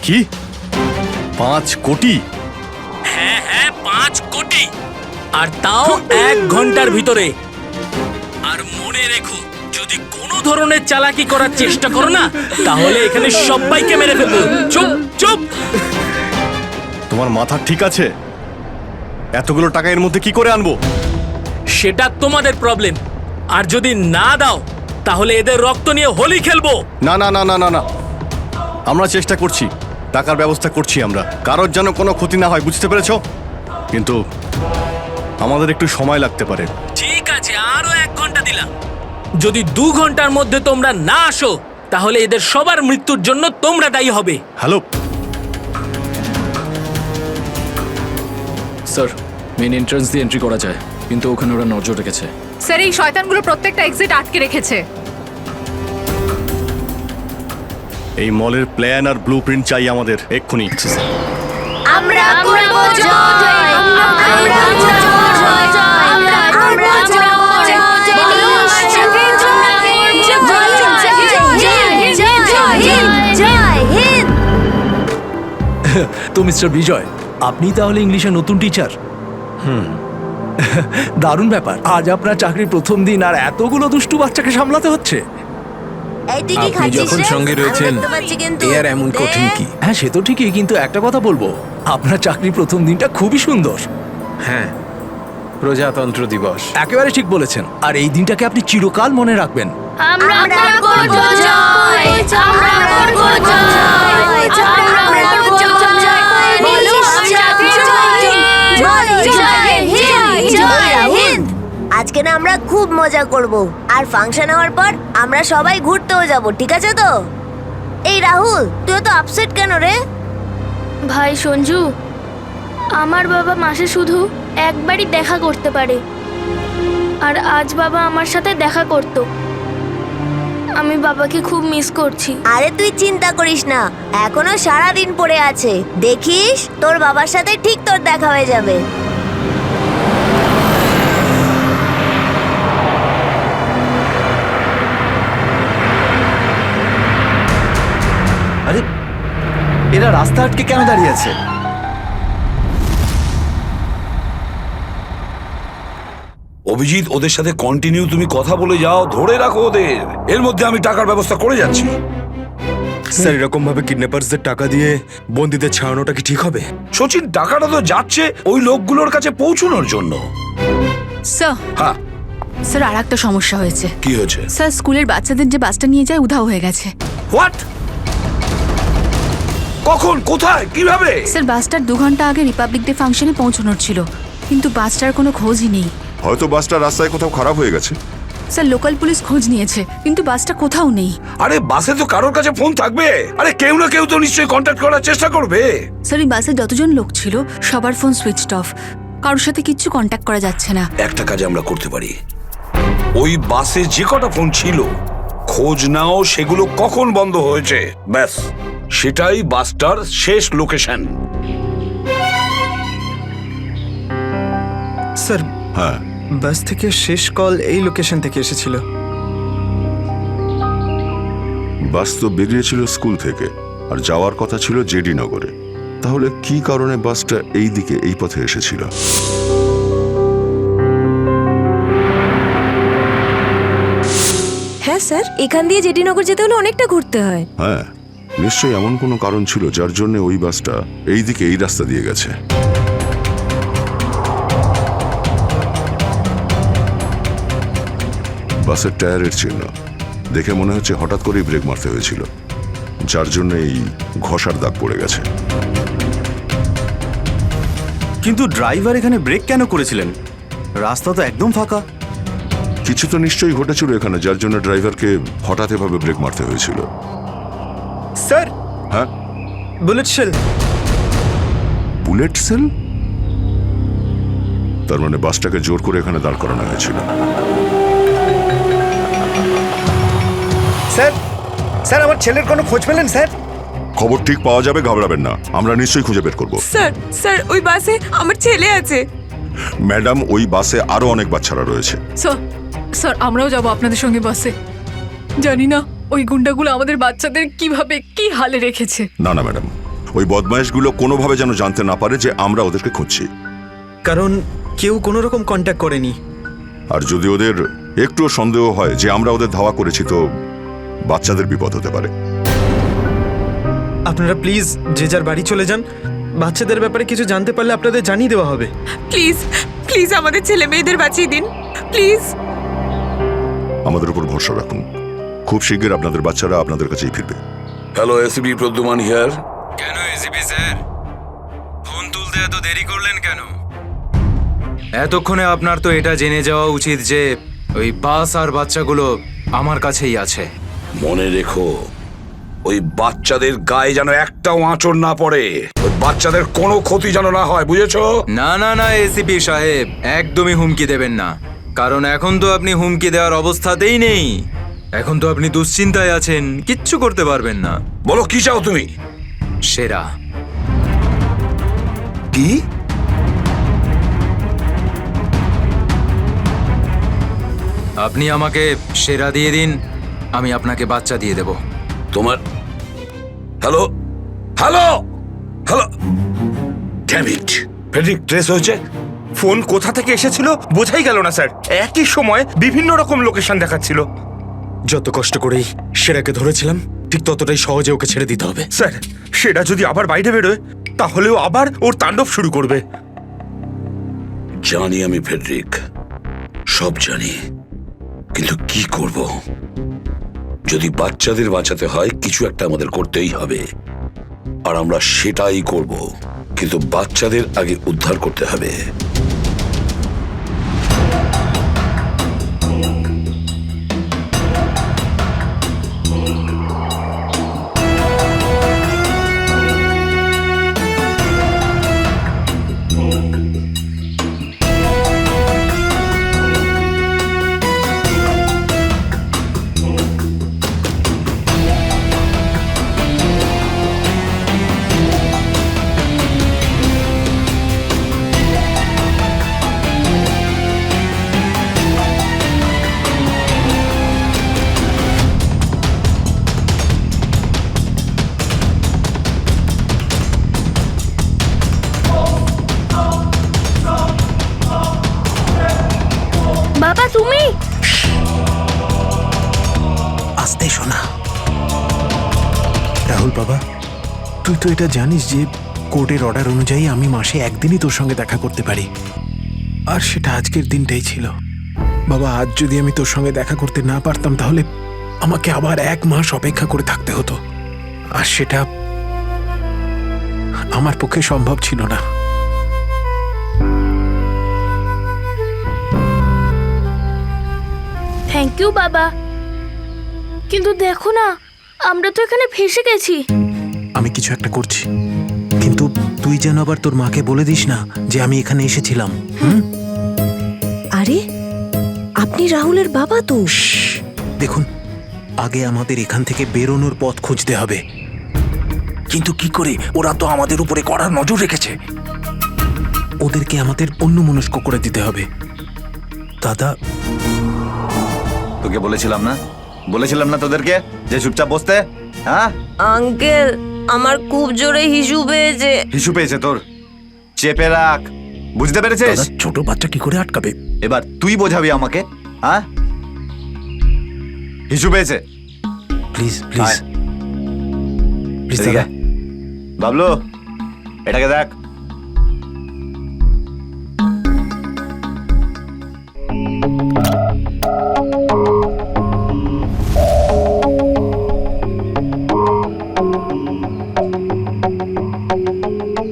কি 5 কোটি?
হ্যাঁ হ্যাঁ, 5 কোটি, আর তাও 1 ঘন্টার ভিতরে। আর মনে রেখো, যদি কোনো ধরনের চালাকি করার চেষ্টা করো না, তাহলে এখানে সবাইকে মেরে ফেলবো। চুপ চুপ।
তোমার মাথা ঠিক আছে? এতগুলো টাকা এর মধ্যে কি করে আনবো?
সেটা তোমাদের প্রবলেম। আর যদি না দাও, তাহলে এদের রক্ত নিয়ে হোলি খেলবো।
না না না না না না, আমরা চেষ্টা করছি, টাকার ব্যবস্থা করছি আমরা, কারোর যেন কোনো ক্ষতি না হয়, বুঝতে পেরেছো? কিন্তু আমাদের একটু সময় লাগতে পারে।
ঠিক আছে, আরো 1 ঘন্টা দিলাম। যদি 2 ঘন্টার মধ্যে তোমরা না আসো, তাহলে এদের সবার মৃত্যুর জন্য তোমরা দায়ী হবে।
হ্যালো
স্যার, মেন এন্ট্রান্স দিয়ে এন্ট্রি করা যায়, কিন্তু ওখানে ওরা নজর রেখেছে।
স্যার, এই শয়তানগুলো প্রত্যেকটা এক্সিট আটকে রেখেছে।
এই মলের প্ল্যান আর ব্লুপ্রিন্ট চাই আমাদের এক্ষুনি।
আমরা করব জয়, আমরা করব জয়, আমরা করব জয়, বলো সাথে জয় হিন্দ।
তো মিস্টার বিজয়, আপনি তাহলে ইংলিশে নতুন টিচার? দারুণ ব্যাপার। আজ আপনার চাকরির প্রথম দিন, আর এতগুলো দুষ্টু বাচ্চাকে সামলাতে হচ্ছে।
আপনি যখন সঙ্গে রয়েছেন,
এ আর এমন কঠিন কি? হ্যাঁ, সে তো ঠিকই, কিন্তু একটা কথা বলবো, আপনার চাকরির প্রথম দিনটা খুবই সুন্দর।
হ্যাঁ, প্রজাতন্ত্র দিবস।
একেবারে ঠিক বলেছেন, আর এই দিনটাকে আপনি চিরকাল মনে রাখবেন।
আমরা করব জয়, আমরা করব জয়, আমরা করব জয়, বলো সাথে জয়, জয় হিন্দ, জয় হিন্দ। আজকে না আমরা খুব মজা করব, আর ফাংশন হওয়ার পর আমরা সবাই ঘুরতেও যাব, ঠিক আছে তো? এই রাহুল, তুই তো আপসেট কেন রে?
ভাই সঞ্জু, আমার বাবা মাসে শুধু একবারই দেখা করতে পারে, আর আজ বাবা আমার সাথে দেখা করত। আমি বাবাকে খুব মিস করছি।
আরে তুই চিন্তা করিস না, এখনো সারা দিন পড়ে আছে, দেখিস তোর বাবার সাথে ঠিক তোর দেখা হয়ে যাবে।
আরে, এরা রাস্তা আটকে কেন দাঁড়িয়ে আছে?
অভিজিৎ, ওদের সাথে কন্টিনিউ তুমি কথা বলে যাও, ধরে রাখো ওদের। এর মধ্যে আমি টাকার ব্যবস্থা করে যাচ্ছি।
স্যার, এরকম ভাবে কিডন্যাপার্সদের টাকা দিয়ে বন্দীদের ছাড়ানোটা কি ঠিক হবে?
সচিন, টাকাটা তো যাচ্ছে ওই লোকগুলোর কাছে পৌঁছানোর জন্য।
স্যার,
হ্যাঁ
স্যার, আর একটা সমস্যা হয়েছে।
কি হয়েছে?
স্যার, স্কুলের বাচ্চাদের যে বাসটা নিয়ে যায় উধাও হয়ে গেছে।
হোয়াট? কখন, কোথায়, কিভাবে?
স্যার, বাসটার 2 ঘন্টা আগে রিপাবলিক ডে ফাংশনে পৌঁছানোর ছিল, কিন্তু বাসটার কোনো খোঁজই নেই।
হয়তো বাসটা রাস্তায় কোথাও খারাপ হয়ে গেছে।
স্যার লোকাল পুলিশ খোঁজ নিয়েছে কিন্তু বাসটা কোথাও নেই।
আরে বাসে তো কারোর কাছে ফোন থাকবে, আরে কেউ না কেউ তো নিশ্চয়ই কন্ট্যাক্ট করার চেষ্টা করবে।
স্যার এই বাসে যতজন লোক ছিল সবার ফোন সুইচড অফ, কারোর সাথে কিচ্ছু কন্ট্যাক্ট করা যাচ্ছে না।
একটা কাজ আমরা করতে পারি, ওই বাসে যে কটা ফোন ছিল খোঁজ নাও সেগুলো কখন বন্ধ হয়েছে, ব্যাস সেটাই বাসটার শেষ লোকেশন।
স্যার
হ্যাঁ,
বাস থেকে শেষ কল এই লোকেশন থেকে এসেছিল।
বাস তো বেরিয়েছিল স্কুল থেকে আর যাওয়ার কথা ছিল জেডি নগরে। তাহলে কি কারণে বাসটা এই দিকে এই পথে এসেছিল?
হ্যাঁ স্যার, এখান দিয়ে জেডিনগর যেতে হলে অনেকটা ঘুরতে হয়।
হ্যাঁ, নিশ্চয়ই এমন কোনো কারণ ছিল যার জন্য ওই বাসটা এই দিকে এই রাস্তা দিয়ে গেছে। বাসের টায়ারের চিহ্ন দেখে মনে হচ্ছে হঠাৎ করেই ব্রেক মারতে হয়েছিল, যার জন্য এই ঘষার দাগ পড়ে গেছে।
কিন্তু ড্রাইভার এখানে ব্রেক কেন করেছিলেন? রাস্তা তো একদম ফাঁকা।
কিছু তো নিশ্চয়ই ঘটেছিল এখানে, যার জন্য ড্রাইভারকে হঠাৎ এভাবে ব্রেক মারতে হয়েছিল।
স্যার,
হ্যাঁ,
বুলেট শেল।
Bullet sell? তার মানে বাসটাকে জোর করে এখানে দাঁড় করানো হয়েছিল।
স্যার, স্যার আমার ছেলের কোনো খোঁজ পেলেন স্যার?
খবর ঠিক পাওয়া যাবে, ঘাবড়াবেন না, আমরা নিশ্চয়ই খুঁজে বের করব।
স্যার স্যার ওই বাসে আমার ছেলে আছে।
ম্যাডাম, ওই বাসে আরো অনেক বাচ্চারা রয়েছে।
স্যার স্যার আমরাও যাব আপনাদের সঙ্গে বাসে। জানি না ওই গুন্ডাগুলো আমাদের বাচ্চাদের কিভাবে কি হালে রেখেছে।
না না ম্যাডাম, ওই বদমাইশগুলো কোনোভাবে যেন জানতে না পারে যে আমরা ওদেরকে খুঁজছি।
কারণ কেউ কোনো রকম কন্ট্যাক্ট করেনি।
আর যদি ওদের একটুও সন্দেহ হয় যে আমরা ওদের ধাওয়া করেছি, তো বাচ্চাদের বিপদ হতে পারে।
আপনারা প্লিজ যে যার বাড়ি চলে যান। বাচ্চাদের ব্যাপারে কিছু জানতে পারলে আপনাদের জানিয়ে দেওয়া হবে।
প্লিজ প্লিজ আমাদের ছেলে মেয়েদের বাঁচিয়ে দিন প্লিজ।
আমাদের উপর ভরসা রাখুন, খুব শীঘ্র আপনাদের বাচ্চারা আপনাদের কাছেই ফিরবে।
Hello, ACP Pradyuman here.
কেন এসিপি স্যার, ফোন তুলতে এত দেরি করলেন কেন? এতক্ষণে আপনার তো এটা জেনে যাওয়া উচিত যে ওই বাস আর বাচ্চাগুলো আমার কাছেই আছে।
মনে রেখো, ওই বাচ্চাদের গায়ে যেন একটাও আঁচড় না পড়ে, ওই বাচ্চাদের কোনো ক্ষতি যেন না হয়, বুঝেছো?
না না না এসিপি সাহেব, একদমই হুমকি দেবেন না, কারণ এখন তো আপনি হুমকি দেওয়ার অবস্থাতেই নেই। এখন তো আপনি দুশ্চিন্তায় আছেন, কিচ্ছু করতে পারবেন না।
বলো কি চাও তুমি?
সেরা।
কি?
আপনি আমাকে সেরা দিয়ে দিন, আমি আপনাকে বাচ্চা দিয়ে দেব।
তোমার hello hello hello, damn it, Friedrich trace হয়েছে।
ফোন কোথা থেকে এসেছিল বোঝাই গেল না স্যার, একই সময় বিভিন্ন রকম লোকেশন দেখাচ্ছিল।
যত কষ্ট করেই সেরাকে ধরেছিলাম, ঠিক ততটাই সহজে ওকে ছেড়ে দিতে হবে।
স্যার, সেটা যদি আবার বাইরে বেরোয় তাহলেও আবার ওর তাণ্ডব শুরু করবে।
জানি আমি ফেডরিক, সব জানি, কিন্তু কি করব? যদি বাচ্চাদের বাঁচাতে হয় কিছু একটা আমাদের করতেই হবে, আর আমরা সেটাই করব, কিন্তু বাচ্চাদের আগে উদ্ধার করতে হবে।
বাবা তুমি?
আসতে শোনা। রাহুল বাবা, তুই তো এটা জানিস যে কোর্টের অর্ডার অনুযায়ী আমি মাসে একদিনই তোর সঙ্গে দেখা করতে পারি, আর সেটা আজকের দিনটাই ছিল। বাবা, আজ যদি আমি তোর সঙ্গে দেখা করতে না পারতাম তাহলে আমাকে আবার 1 মাস অপেক্ষা করে থাকতে হতো, আর সেটা আমার পক্ষে সম্ভব ছিল না।
থ্যাংক ইউ বাবা। কিন্তু দেখো না, আমরা তো এখানে ফেসে গেছি।
আমি কিছু একটা করছি, কিন্তু তুই যেন আবার তোর মাকে বলে দিস না যে আমি এখানে এসেছিলাম।
আরে আপনি রাহুলের বাবা তো।
দেখুন, আগে আমাদের এখান থেকে বেরোনোর পথ খুঁজতে হবে। কিন্তু কি করে? ওরা তো আমাদের উপরে কড়া নজর রেখেছে। ওদেরকে আমাদের অন্যমনস্ক করে দিতে হবে। দাদা,
তোকে বলেছিলাম না তোদেরকে যে চুপচাপ বসতে? হ্যাঁ
আঙ্কেল, আমার খুব জোরে হিসু পেয়েছে।
হিসু পেয়েছে তোর? চেপে রাখ, বুঝতে পেরেছিস?
ছোট বাচ্চা কি করে আটকাবে?
এবার তুই বোঝাবি আমাকে। হ্যাঁ, হিসু পেয়েছে।
প্লিজ প্লিজ প্লিজ
দাদা। বাবলু, এটাকে দেখ।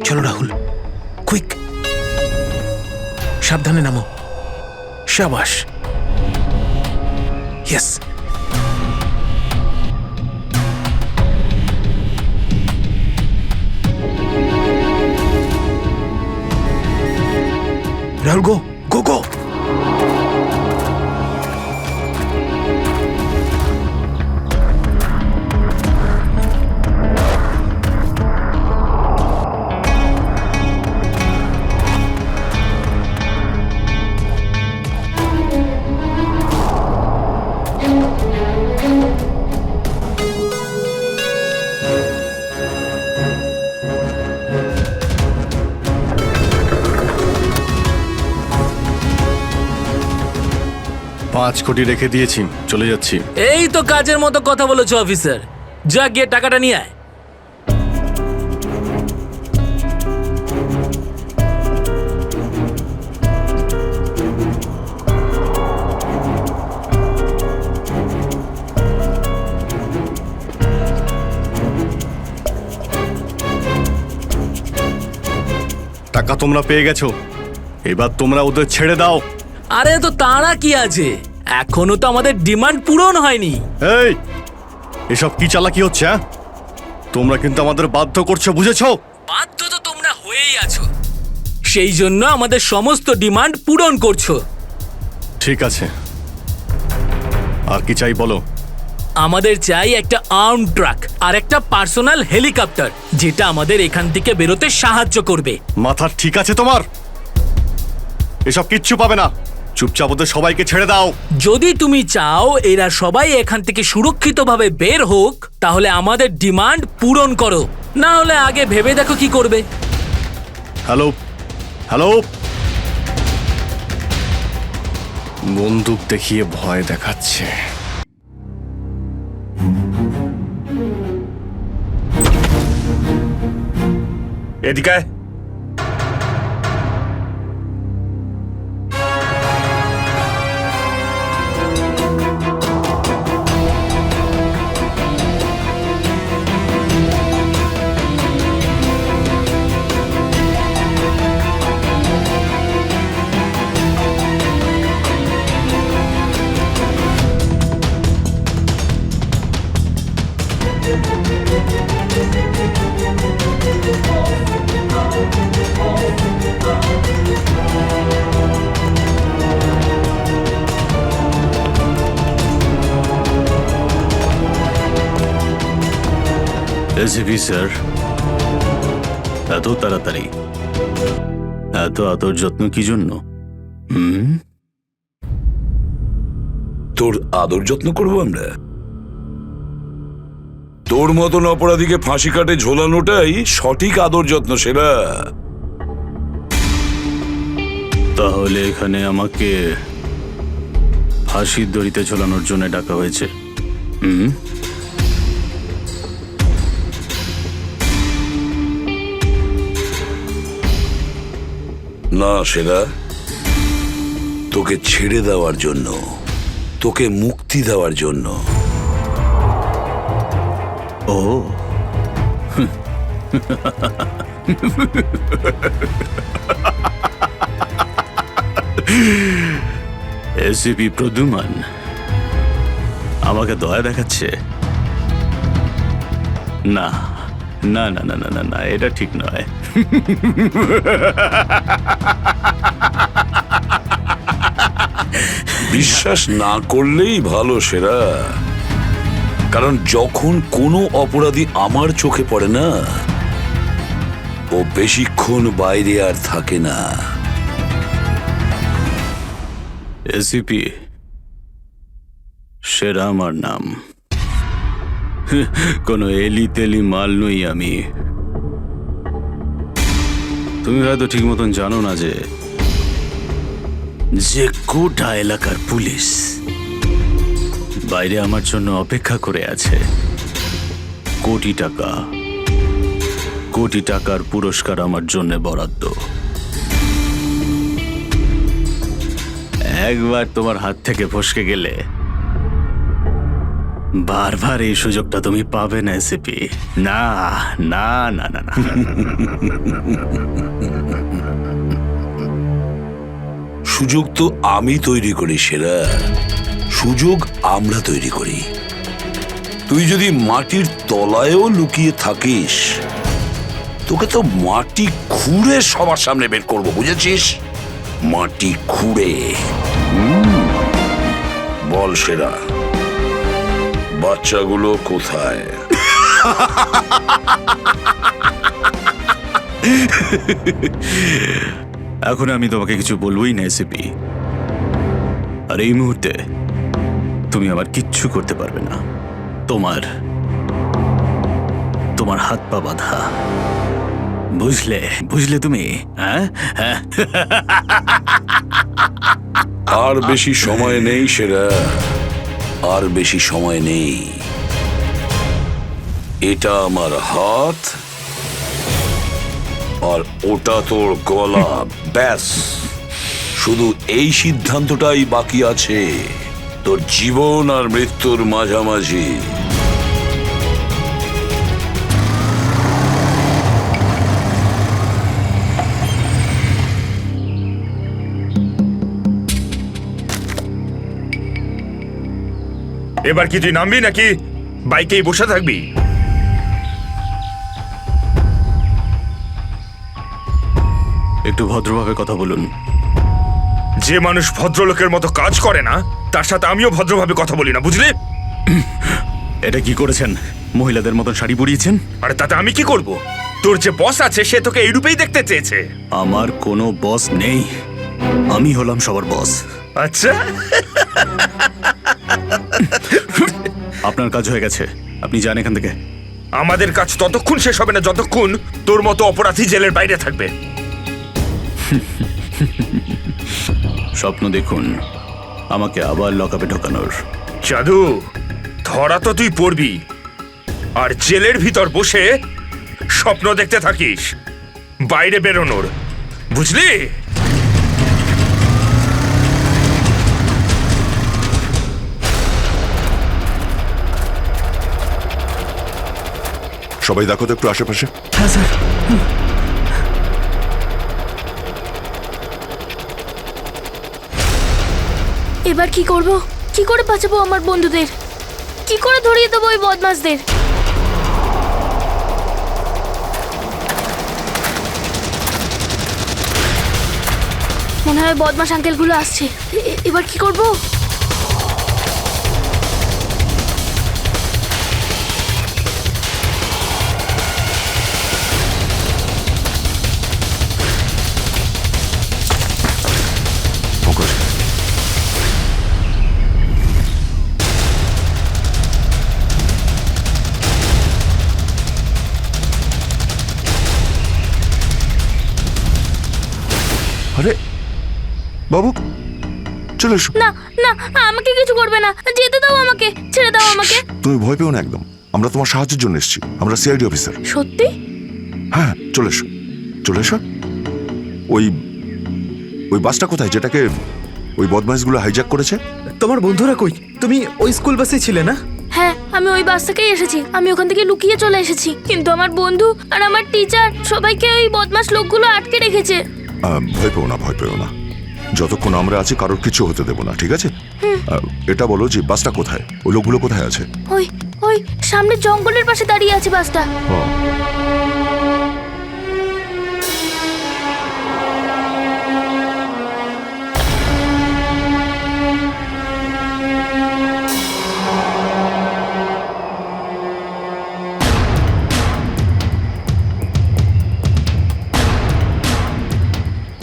চলো রাহুল, কুইক, সাবধানে নামো। শাবাশ, ইয়েস। রাহুল, গো গো গো।
$5 কোটি রেখে দিয়েছি, চলে যাচ্ছি।
এই তো কাজের মতো কথা বলেছো অফিসার। যা গিয়ে টাকাটা নিয়ে আয়।
টাকা তোমরা পেয়ে গেছো, এবার তোমরা ওদের ছেড়ে দাও।
আরে তো তারা কি আছে, এখনো তো আমাদের ডিমান্ড পূরণ হয়নি।
এই, এসব কি চালাকি হচ্ছে? হ্যাঁ, তোমরা কিন্তু আমাদের বাধ্য করছো, বুঝেছো?
বাধ্য তো তোমরা হয়েই আছো, সেই জন্য আমাদের সমস্ত ডিমান্ড পূরণ করছো।
ঠিক আছে, আর কি চাই বলো?
আমাদের চাই একটা আর্ম ট্রাক আর একটা পার্সোনাল হেলিকপ্টার, যেটা আমাদের এখান থেকে বেরোতে সাহায্য করবে।
মাথা ঠিক আছে তোমার? এসব কিচ্ছু পাবে না, চুপচাপ ওদের সবাইকে ছেড়ে দাও।
যদি তুমি চাও এরা সবাই এখান থেকে সুরক্ষিতভাবে বের হোক, তাহলে আমাদের ডিমান্ড পূরণ করো, না হলে আগে ভেবে দেখো কি করবে।
হ্যালো হ্যালো, বন্দুক দেখিয়ে ভয় দেখাচ্ছে।
এদিকে আয়।
এসিপি স্যার, এত তাড়াতাড়ি, এত আদর যত্ন কি জন্য?
তোর আদর যত্ন করবো আমরা? তোর মতন অপরাধীকে ফাঁসি কাটে ঝোলানোটাই সঠিক আদর যত্ন, সেরা।
তাহলে এখানে আমাকে ফাঁসির দড়িতে ঝোলানোর জন্য ডাকা হয়েছে?
না সেরা, তোকে ছেড়ে দেওয়ার জন্য, তোকে মুক্তি দেওয়ার জন্য।
ও এসিপি প্রদ্যুমান, আমাকে দয়া দেখাচ্ছে? না না না না না না না, এটা ঠিক নয়।
বিশ্বাস না করলেই ভালো সেরা, কারণ যখন কোনো অপরাধী আমার চোখে পড়ে না, ও বেশিক্ষণ বাইরে আর থাকে না।
এসিপি, সেরা আমার নাম। কোনো এলি তেলি মাল নই আমি। তুমি হয়তো ঠিক মতন জানো না যে গোটা এলাকার পুলিশ বাইরে আমার জন্য অপেক্ষা করে আছে। কোটি টাকার পুরস্কার আমার জন্য বরাদ্দ। একবার তোমার হাত থেকে ফসকে গেলে বারবার এই সুযোগটা তুমি পাবে না এসিপি। না না না না না।
সুযোগ তো আমি তৈরি করি সেরা, সুযোগ আমরা তৈরি করি। তুই যদি মাটির তলায়ও লুকিয়ে থাকিস, তোকে তো মাটি খুঁড়ে সবার সামনে বের করবো, বুঝেছিস? মাটি খুঁড়ে। বল সেরা, বাচ্চাগুলো কোথায়?
এখন আমি তোমাকে কিছু বলবোই না এসিপি। আর এই মুহূর্তে তুমি আমার কিচ্ছু করতে পারবে না। তোমার হাত পা বাঁধা। বুঝলে তুমি? হ্যাঁ,
আর বেশি সময় নেই সেরা, আর বেশি সময় নেই। এটা আমার হাত, আর ওটা তোর গলা। ব্যাস, শুধু এই সিদ্ধান্তটাই বাকি আছে, তোর জীবন আর মৃত্যুর মাঝামাঝি।
এবার কি তুই নামবি নাকি বাইকেই বসে থাকবি?
একটু ভদ্রভাবে কথা বলুন।
যে মানুষ ভদ্রলোকের মতো কাজ করে না, তার সাথে আমিও ভদ্রভাবে কথা বলি না, বুঝলি?
এটা কি করেছেন? মহিলাদের মতন শাড়ি পরিয়েছেন?
আরে তাতে আমি কি করব? তোর যে বস আছে সে তোকে এই রূপেই দেখতে চেয়েছে।
আমার কোনো বস নেই, আমি হলাম সবার বস।
আচ্ছা,
আপনার কাজ হয়ে গেছে, আপনি যান এখান থেকে।
আমাদের কাজ ততক্ষণ শেষ হবে না যতক্ষণ তোর মতো অপরাধী জেলের বাইরে থাকবে।
স্বপ্ন দেখুন আমাকে আবার লকআপে ঢোকানোর।
জাদু, ধরা তো তুই পড়বি, আর জেলের ভিতর বসে স্বপ্ন দেখতে থাকিস বাইরে বেরোনোর, বুঝলি?
সবাই দেখো তো একটু আশেপাশে।
হ্যাঁ স্যার।
এবার কি করব? কি করে বাঁচাবো আমার বন্ধুদের? কি করে ধরিয়ে দেবো ওই বদমাশদের? মনে হয় বদমাশ আঙ্কেলগুলো আসছে। এবার কি করব?
আরে বাবু, চলে এসো।
না না, আমাকে কিছু করবে না, যেতে দাও আমাকে, ছেড়ে দাও আমাকে।
তুমি ভয় পেও না একদম, আমরা তোমার সাহায্যের জন্য এসেছি, আমরা সিআইডি অফিসার।
সত্যি?
হ্যাঁ, চলে এসো, চলে এসো। ওই বাসটা কোথায় যেটাকে ওই বদমাইশগুলো হাইজ্যাক করেছে?
তোমার বন্ধুরা কই? তুমি ওই স্কুল বাসে ছিলে না?
হ্যাঁ, আমি ওই বাস থেকেই এসেছি। আমি ওখান থেকে লুকিয়ে চলে এসেছি, কিন্তু আমার বন্ধু আর আমার টিচার সবাইকে ওই বদমাশ লোকগুলো আটকে রেখেছে।
ভয় পেও না, ভয় পেও না। যতক্ষণ আমরা আছি কারোর কিছু হতে দেবো না, ঠিক আছে? এটা বলো যে বাসটা কোথায়, ওই লোকগুলো কোথায় আছে?
ওই ওই সামনে জঙ্গলের পাশে দাঁড়িয়ে আছে বাসটা।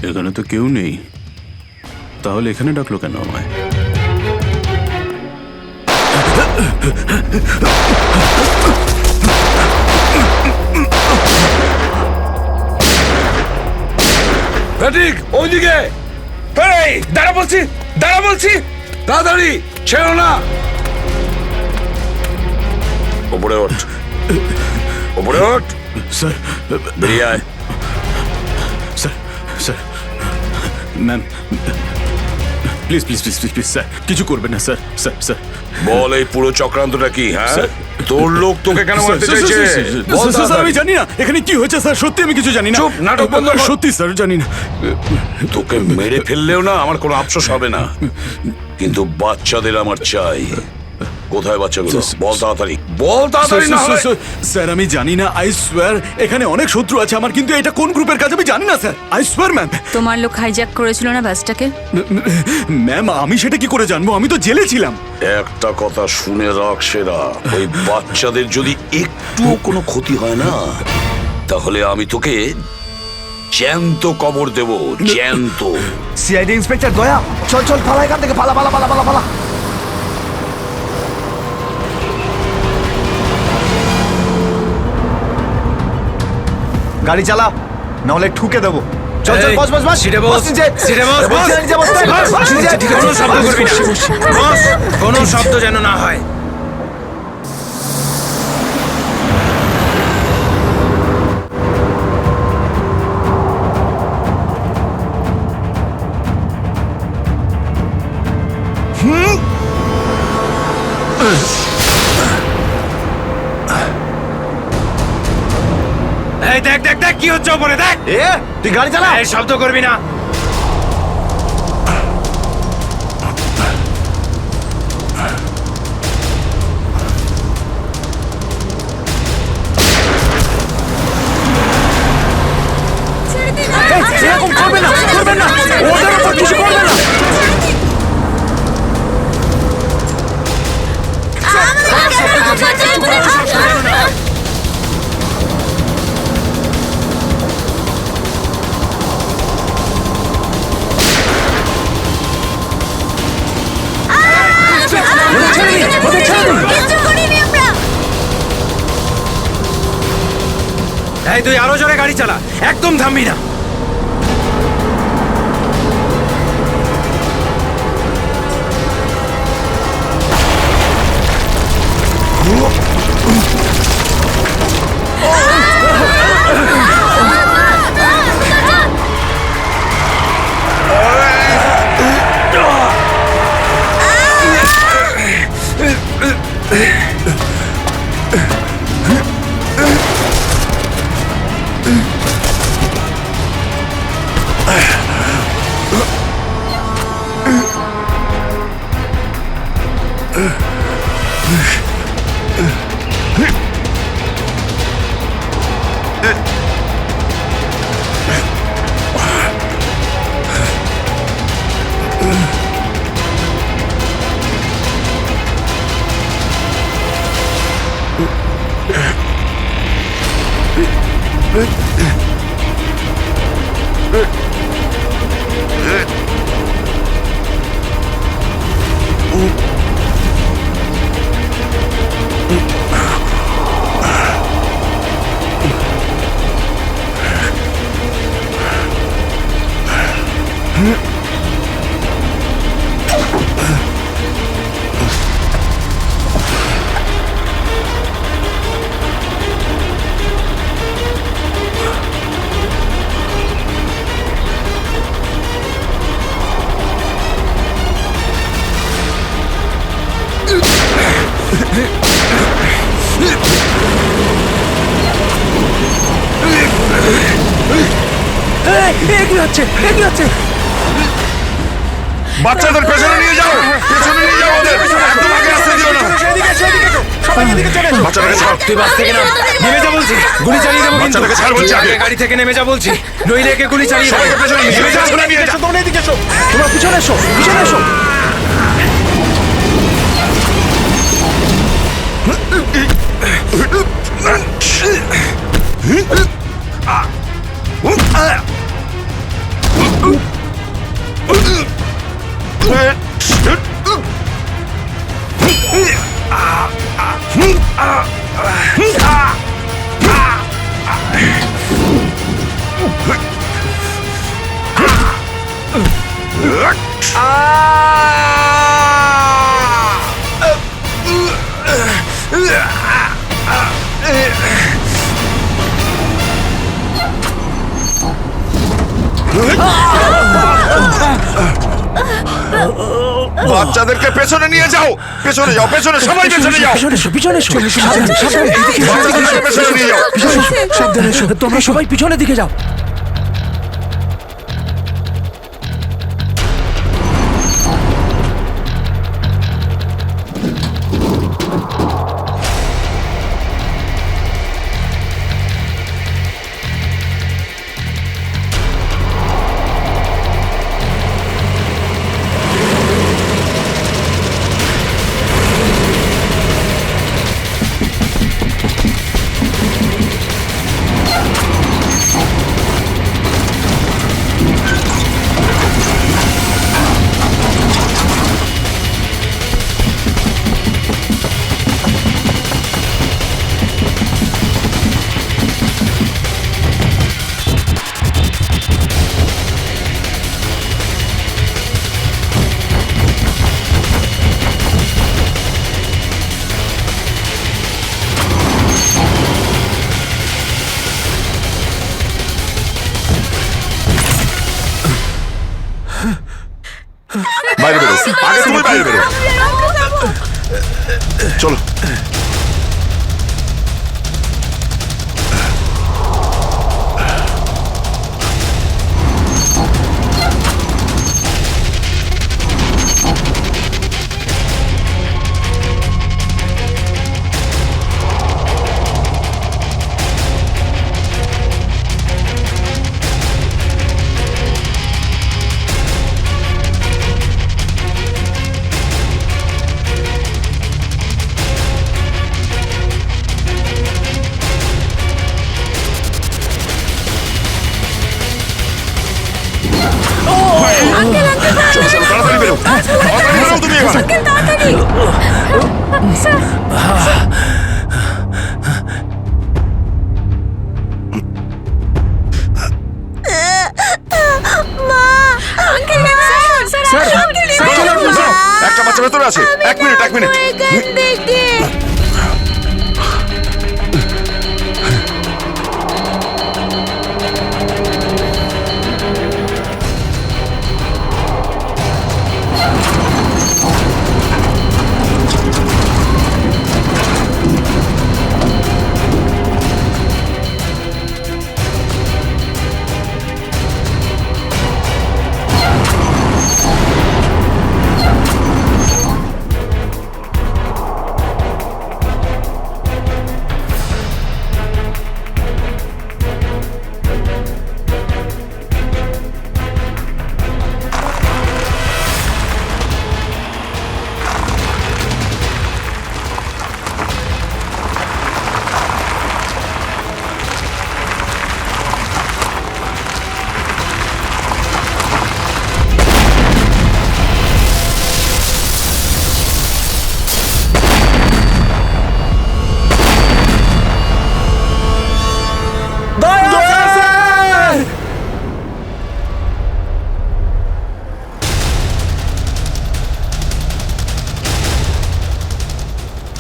এখানে তো কেউ নেই, তাহলে এখানে ডাকলো কেন আমায়?
ফ্যাটিক ওইদিকে, এই দাঁড়া বলছি, দাঁড়া বলছি, তাড়াতাড়ি ছেড়ো না। ওপরে ওঠ, ওপরে ওঠ।
স্যার
বেরিয়ে আয়।
Sir sir ma'am please please please please please sir, কিছু করবেন না স্যার। স্যার স্যার
বল এই পুরো চক্রান্তটা কি? হ্যাঁ, তোর লোক তোকে কেন মারতে চাইছে? বল
স্যার, আমি জানি না এখানে কি হয়েছে স্যার, সত্যি আমি কিছু জানি না।
চুপ, নাটক বন্ধ কর।
সত্যি স্যার জানি না।
তোকে মেরে ফেললেও না আমার কোনো আফসোস হবে না, কিন্তু বাচ্চাদের আমার চাই। কোথায় বাচ্চাগুলো? বল তাড়াতাড়ি, বল তাড়াতাড়ি। না হলে
স্যার আমি জানি না, আই সোয়ার এখানে অনেক শত্রু আছে আমার, কিন্তু এটা কোন গ্রুপের কাজ আমি জানি না স্যার, আই সোয়ার ম্যাম।
তোমার লোক হাইজ্যাক করেছিল না বাসটাকে?
ম্যাম আমি সেটা কি করে জানবো, আমি তো জেলে ছিলাম।
একটা কথা শুনে রাখ সেরা, ওই বাচ্চাদের যদি একটুও কোনো ক্ষতি হয় না, তাহলে আমি তোকে জ্যান্ত কবর দেব, জ্যান্ত।
সিআইডি ইন্সপেক্টর দয়া, চল চল পালা এখান থেকে, পালা পালা পালা পালা পালা। গাড়ি চালা, নাহলে ঠুকে দেবো। চল চল, বস বস বস,
সিটে বস,
বস নিচে।
সিটে বস,
বস
বস।
নিচে, বস নিচে।
কোনো শব্দ করবি না বস, কোনো শব্দ যেন না হয়। এই দেখ দেখ দেখ কি হচ্ছে ওপরে, দেখ।
তুই গাড়ি চালা,
এই শব্দ করবি না।
এরকম করবে না, করবে না, ওদের উপর কিছু করবে না।
এই তুই আরো জোরে গাড়ি চালা, একদম থামবি না।
এগিয়ে যাচ্ছে, এগিয়ে যাচ্ছে।
বাচ্চাদের পেছনে নিয়ে যাও, পেছনে নিয়ে যাও ওদের, একদম আগে আসতে দিও না। বাচ্চাটাকে ছাড়,
তুই বাস থেকে নাম, নেমে যা বলছি, গুলি চালিয়ে দেবো কিন্তু।
বাচ্চাটাকে ছাড় বলছি আগে।
গাড়ি থেকে নেমে যা বলছি, নইলে একে গুলি চালিয়ে দেবো।
সবাইকে পেছনে নিয়ে যাও, পেছনে নিয়ে যাও।
তোমরা এদিকে এসো, তোমরা পিছনে এসো, পিছনে এসো।
বাচ্চাদেরকে পেছনে নিয়ে যাও, পেছনে যাও, পেছনে সবাই পেছনে যাও,
পিছনে এসো, পিছনে এসো। সাবধানে, সাবধানে, এদিকে এসো,
বাচ্চাদেরকে পেছনে নিয়ে যাও।
পিছনে এসো, সাবধানে এসো। তোমরা সবাই পিছনের দিকে যাও।
বাইরে বেরো, আগে তুমি বাইরে বেরো। চলো। চলো, চলো, তাড়াতাড়ি বেরো, তাড়াতাড়ি বেরো তুমি এবার। একটা বাচ্চা ভেতরে আছে, এক মিনিট, এক মিনিট।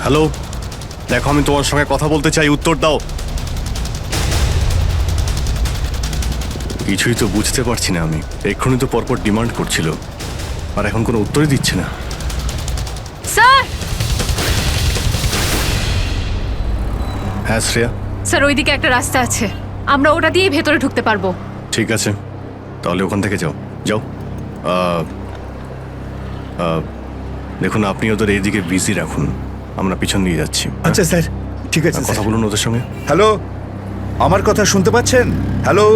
হ্যালো, দেখো আমি তোমার সঙ্গে কথা বলতে চাই, উত্তর দাও। কিছুই তো বুঝতে পারছি না আমি। এক্ষুনি তো পরপর ডিমান্ড করছিল, আর এখন কোনো উত্তরই দিচ্ছে না।
স্যার,
হ্যাঁ শ্রেয়া,
স্যার ওইদিকে একটা রাস্তা আছে, আমরা ওটা দিয়েই ভেতরে ঢুকতে পারবো।
ঠিক আছে, তাহলে ওখান থেকে যাও। যাও। দেখুন আপনি ওদের এইদিকে বিজি রাখুন, আমরা পিছন দিয়ে যাচ্ছি।
আচ্ছা স্যার, ঠিক আছে।
কথা বলুন ওদের সঙ্গে।
হ্যালো, আমার কথা শুনতে পাচ্ছেন? হ্যালো,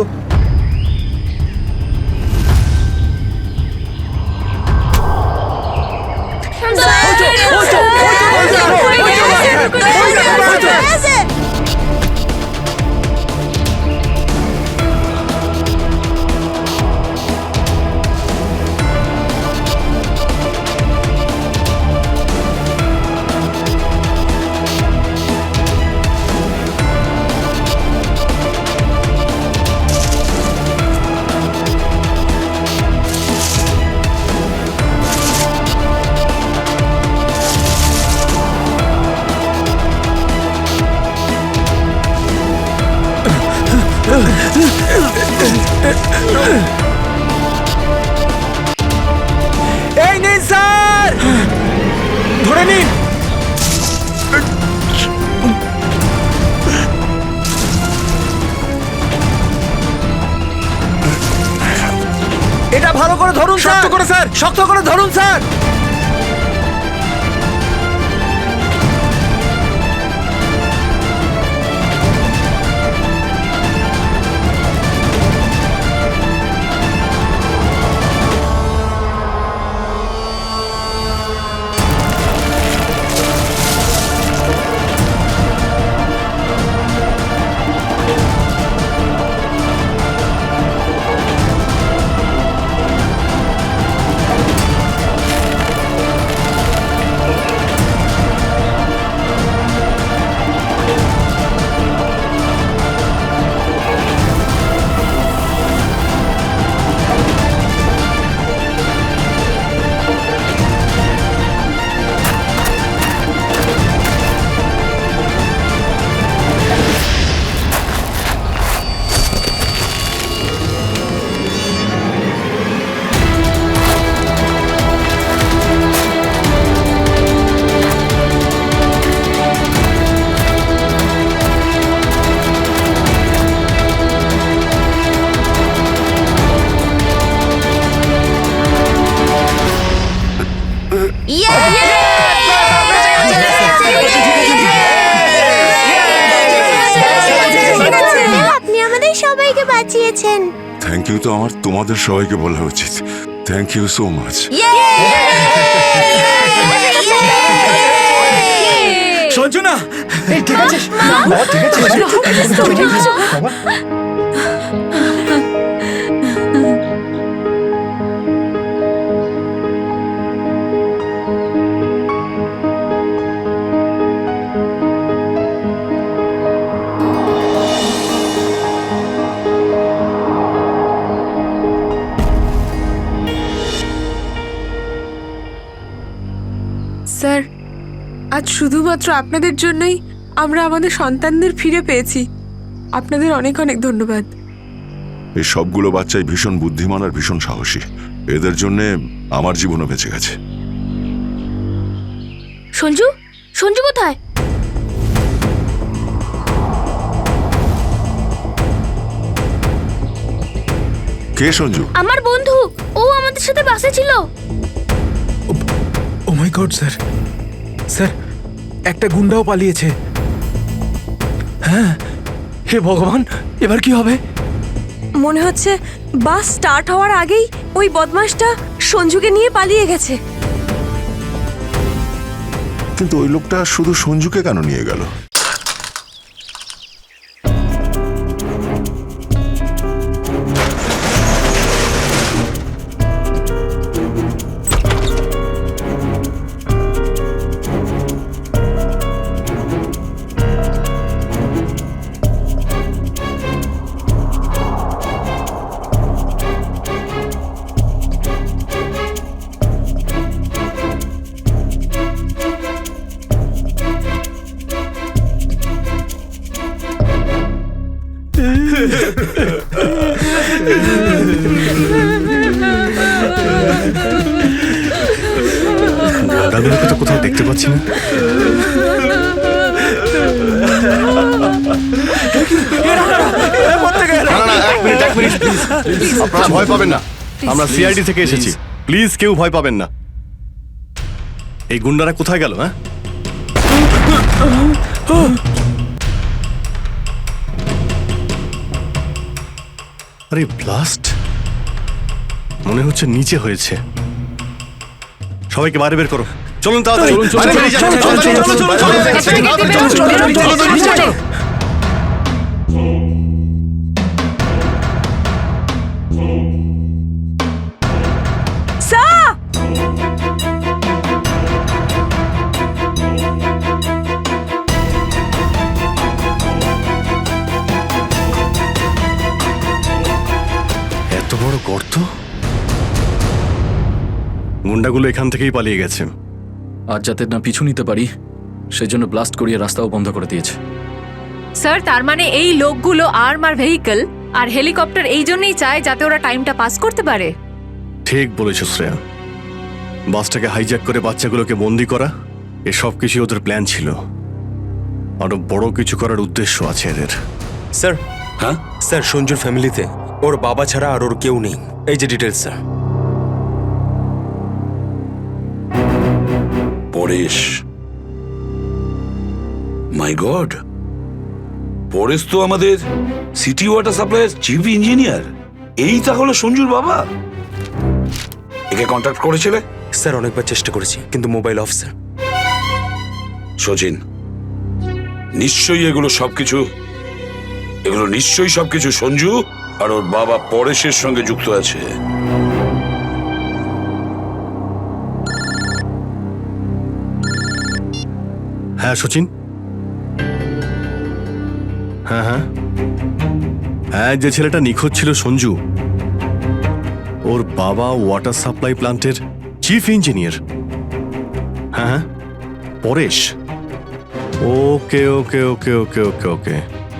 এই নিন স্যার, ধরে নিন।
এটা ভালো করে ধরুন,
শক্ত করে স্যার,
শক্ত করে ধরুন স্যার।
আপনি আমাদের সবাইকে বাঁচিয়েছেন।
থ্যাংক ইউ তো আমার তোমাদের সবাইকে বলা উচিত। Thank you so much.
Sanju না, ঠিক আছে বাবা, ঠিক আছে বাবা।
স্যার, আজ শুধুমাত্র আপনাদের জন্যই আমরা আমাদের সন্তানদের ফিরে পেয়েছি। আপনাদের অনেক অনেক ধন্যবাদ।
এই সবগুলো বাচ্চাই ভীষণ বুদ্ধিমান আর ভীষণ সাহসী। এদের জন্য আমার জীবনও বেঁচে গেছে।
সঞ্জু, সঞ্জু কোথায়?
কে সঞ্জু?
আমার বন্ধু, ও আমাদের সাথে বাসে ছিল।
ও মাই গড স্যার, স্যার একটা গুন্ডাও পালিয়েছে। হ্যাঁ, হে ভগবান, এবার কি হবে?
মনে হচ্ছে বাস স্টার্ট হওয়ার আগেই ওই বদমাশটা সঞ্জুকে নিয়ে পালিয়ে গেছে।
কিন্তু ওই লোকটা শুধু সঞ্জুকে কেন নিয়ে গেল?
দাদুকে তো কোথাও দেখতে পাচ্ছি না। আপনারা ভয় পাবেন না, আমরা সিআইডি থেকে এসেছি। প্লিজ কেউ ভয় পাবেন না। এই গুন্ডারা কোথায় গেল? হ্যাঁ, আরে ব্লাস্ট মনে হচ্ছে নিচে হয়েছে। সবাইকে বাইরে বের করো, চলুন তাড়াতাড়ি। এত বড় গর্ত! গুন্ডাগুলো এখান থেকেই পালিয়ে গেছে।
আজ যাতে না পিছু নিতে পারি সেই জন্য ব্লাস্ট করিয়ে রাস্তাও বন্ধ করে দিয়েছে।
স্যার তার মানে এই লোকগুলো আর্মার ভেহিকল আর হেলিকপ্টার এই জন্যই চায় যাতে ওরা টাইমটা পাস করতে পারে।
ঠিক বলেছ শ্রেয়া, বাসটাকে হাইজ্যাক করে বাচ্চাগুলোকে বন্দি করা এসব কিছু ওদের প্ল্যান ছিল। আরো বড় কিছু করার উদ্দেশ্য আছে এদের।
স্যার, হ্যাঁ স্যার, সঞ্জুর ফ্যামিলিতে ওর বাবা ছাড়া আর ওর কেউ নেই। এই যে ডিটেলস স্যার।
পরেশ, মাই গড, পরেশ তো আমাদের সিটি ওয়াটার সাপ্লাইয়ের চিফ ইঞ্জিনিয়ার। এই তাহলে সঞ্জুর বাবা। একে কন্ট্যাক্ট করেছিলে?
স্যার অনেকবার চেষ্টা করেছি কিন্তু মোবাইল অফ স্যার।
সচিন, নিশ্চয়ই এগুলো সবকিছু সঞ্জু আর ওর বাবা পরেশের সঙ্গে যুক্ত আছে।
হ্যাঁ সচিন, হ্যাঁ হ্যাঁ হ্যাঁ, যে ছেলেটা নিখোঁজ ছিল সঞ্জু, ওর বাবা ওয়াটার সাপ্লাই প্ল্যান্টের চিফ ইঞ্জিনিয়ার। হ্যাঁ হ্যাঁ, পরেশ। ওকে ওকে ওকে ওকে ওকে ওকে,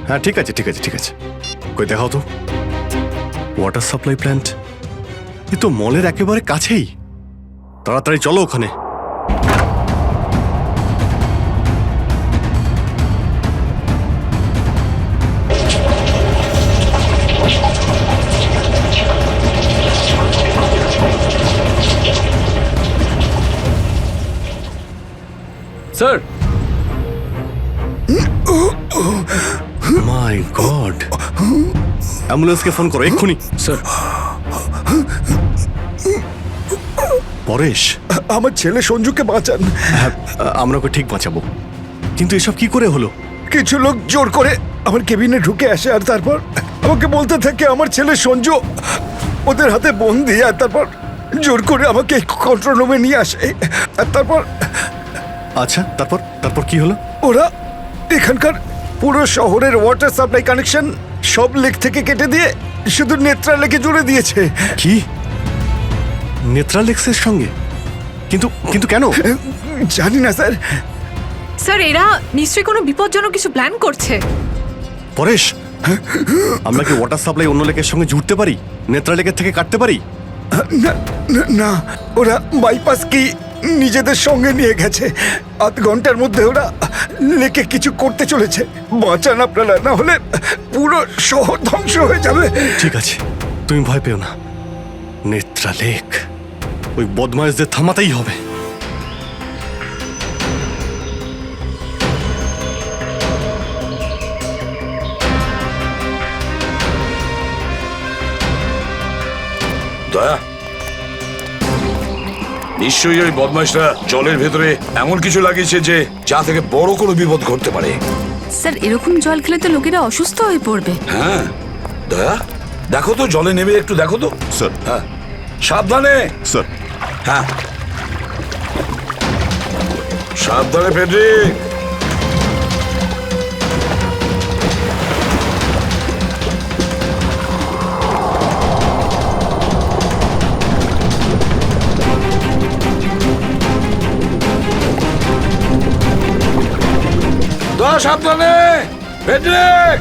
হ্যাঁ ঠিক আছে ঠিক আছে ঠিক আছে। কই দেখাও তো ওয়াটার সাপ্লাই প্ল্যান্ট। এ তো মলের একেবারে কাছেই। তাড়াতাড়ি চলো ওখানে।
স্যার,
মাই গড, অ্যাম্বুলেন্সকে ফোন করো এক্ষুনি।
স্যার,
পরেশ,
আমার ছেলে সঞ্জুকে বাঁচান।
হ্যাঁ, আমরা ওকে ঠিক বাঁচাবো, কিন্তু এসব কি করে হলো?
কিছু লোক জোর করে আমার কেবিনে ঢুকে আসে আর তারপর আমাকে বলতে থাকে আমার ছেলে সঞ্জু ওদের হাতে বন্দি, আর তারপর জোর করে আমাকে কন্ট্রোল রুমে নিয়ে আসে। আর তারপর
আচ্ছা, তারপর তারপর কি হলো?
ওরা এখানকার পুরো শহরের ওয়াটার সাপ্লাই কানেকশন সব লেক থেকে কেটে দিয়ে শুধু নেত্রা লেকে জুড়ে দিয়েছে।
কি? নেত্রালেক্সের সঙ্গে? কিন্তু কিন্তু কেন?
জানি না স্যার।
স্যার এরা নিশ্চয়ই কোনো বিপজ্জনক কিছু প্ল্যান করছে।
পরেশ, আমরা কি ওয়াটার সাপ্লাই অন্য লেকের সঙ্গে জুড়তে পারি? নেত্রালেকের থেকে কাটতে পারি?
না না, ওরা বাইপাস কি নিজেদের সঙ্গে নিয়ে গেছে। আধ ঘন্টার মধ্যে ওরা লেকে কিছু করতে চলেছে। বাঁচান আপনারা, না হলে পুরো শহর ধ্বংস হয়ে যাবে।
ঠিক আছে, তুমি ভয় পেও না। নেত্রালেক, ওই বদমাইশদের থামাতেই হবে।
দয়া, নিশ্চয়ই ওই বদমাইশরা জলের ভেতরে এমন কিছু লাগিয়েছে যে যা থেকে বড় কোনো বিপদ ঘটতে পারে।
স্যার এরকম জল খেলে তো লোকেরা অসুস্থ হয়ে পড়বে।
হ্যাঁ দয়া, দেখো তো জলে নেমে একটু দেখো তো।
স্যার।
হ্যাঁ, সাবধানে
স্যার।
হ্যাঁ, সাবধানে ফেডরিক। দয়া, সাবধানে ফেডরিক।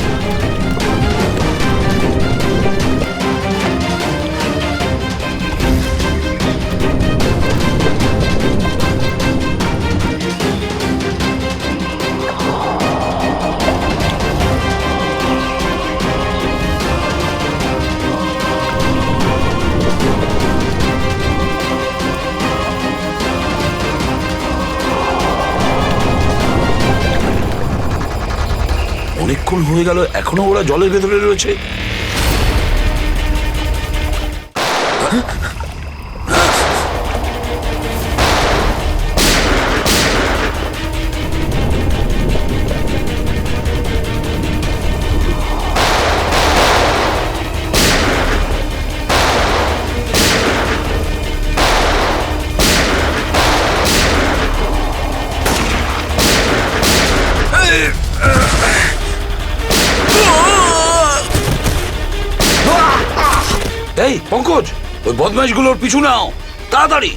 এতক্ষণ হয়ে গেল এখনো ওরা জলের ভেতরে রয়েছে। এই পঙ্কজ, ওই বদমাইশগুলোর পিছু নাও তাড়াতাড়ি।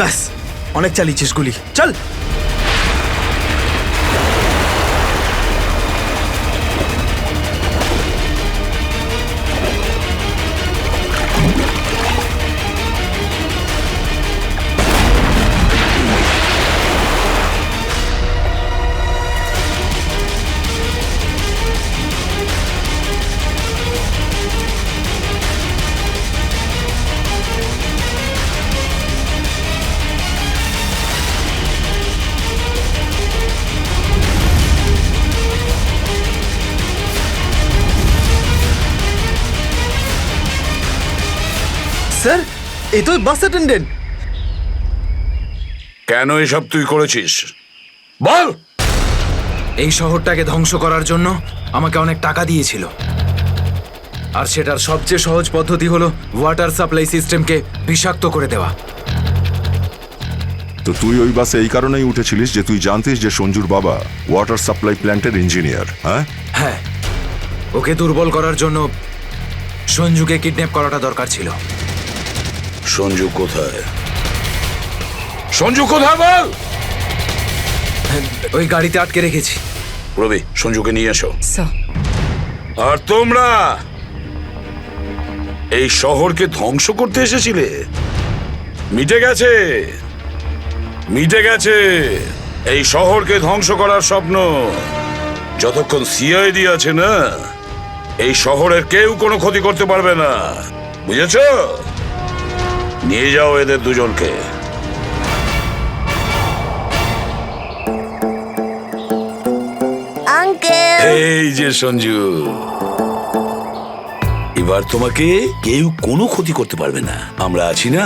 ব্যাস, অনেক চালিয়েছিস গুলি, চল।
স্যার, এই তো বাস অ্যাটেন্ডেন্ট।
কেন এসব তুই করেছিস বল?
এই শহরটাকে ধ্বংস করার জন্য আমাকে অনেক টাকা দিয়েছিল, আর সেটার সবচেয়ে সহজ পদ্ধতি হলো ওয়াটার সাপ্লাই সিস্টেমকে বিষাক্ত করে দেওয়া।
তো তুই ওই বাসে এই কারণেই উঠেছিলিস যে তুই জানতিস যে সঞ্জুর বাবা ওয়াটার সাপ্লাই প্ল্যান্টের ইঞ্জিনিয়ার? হ্যাঁ
হ্যাঁ, ওকে দুর্বল করার জন্য সঞ্জুকে কিডন্যাপ করাটা দরকার ছিল।
সঞ্জু কোথায়? সঞ্জু কোথায় বল?
ওই গাড়িতে আটকে রেখেছি।
রবি, সঞ্জুকে নিয়ে এসো। আর তোমরা এই শহরকে ধ্বংস করতে এসেছিলে? মিটে গেছে, মিটে গেছে এই শহরকে ধ্বংস করার স্বপ্ন। যতক্ষণ সিআইডি আছে না, এই শহরের কেউ কোনো ক্ষতি করতে পারবে না, বুঝেছ? নিয়ে যাও এদের দুজনকে। এই যে সঞ্জু, এবার তোমাকে কেউ কোনো ক্ষতি করতে পারবে না, আমরা আছি না?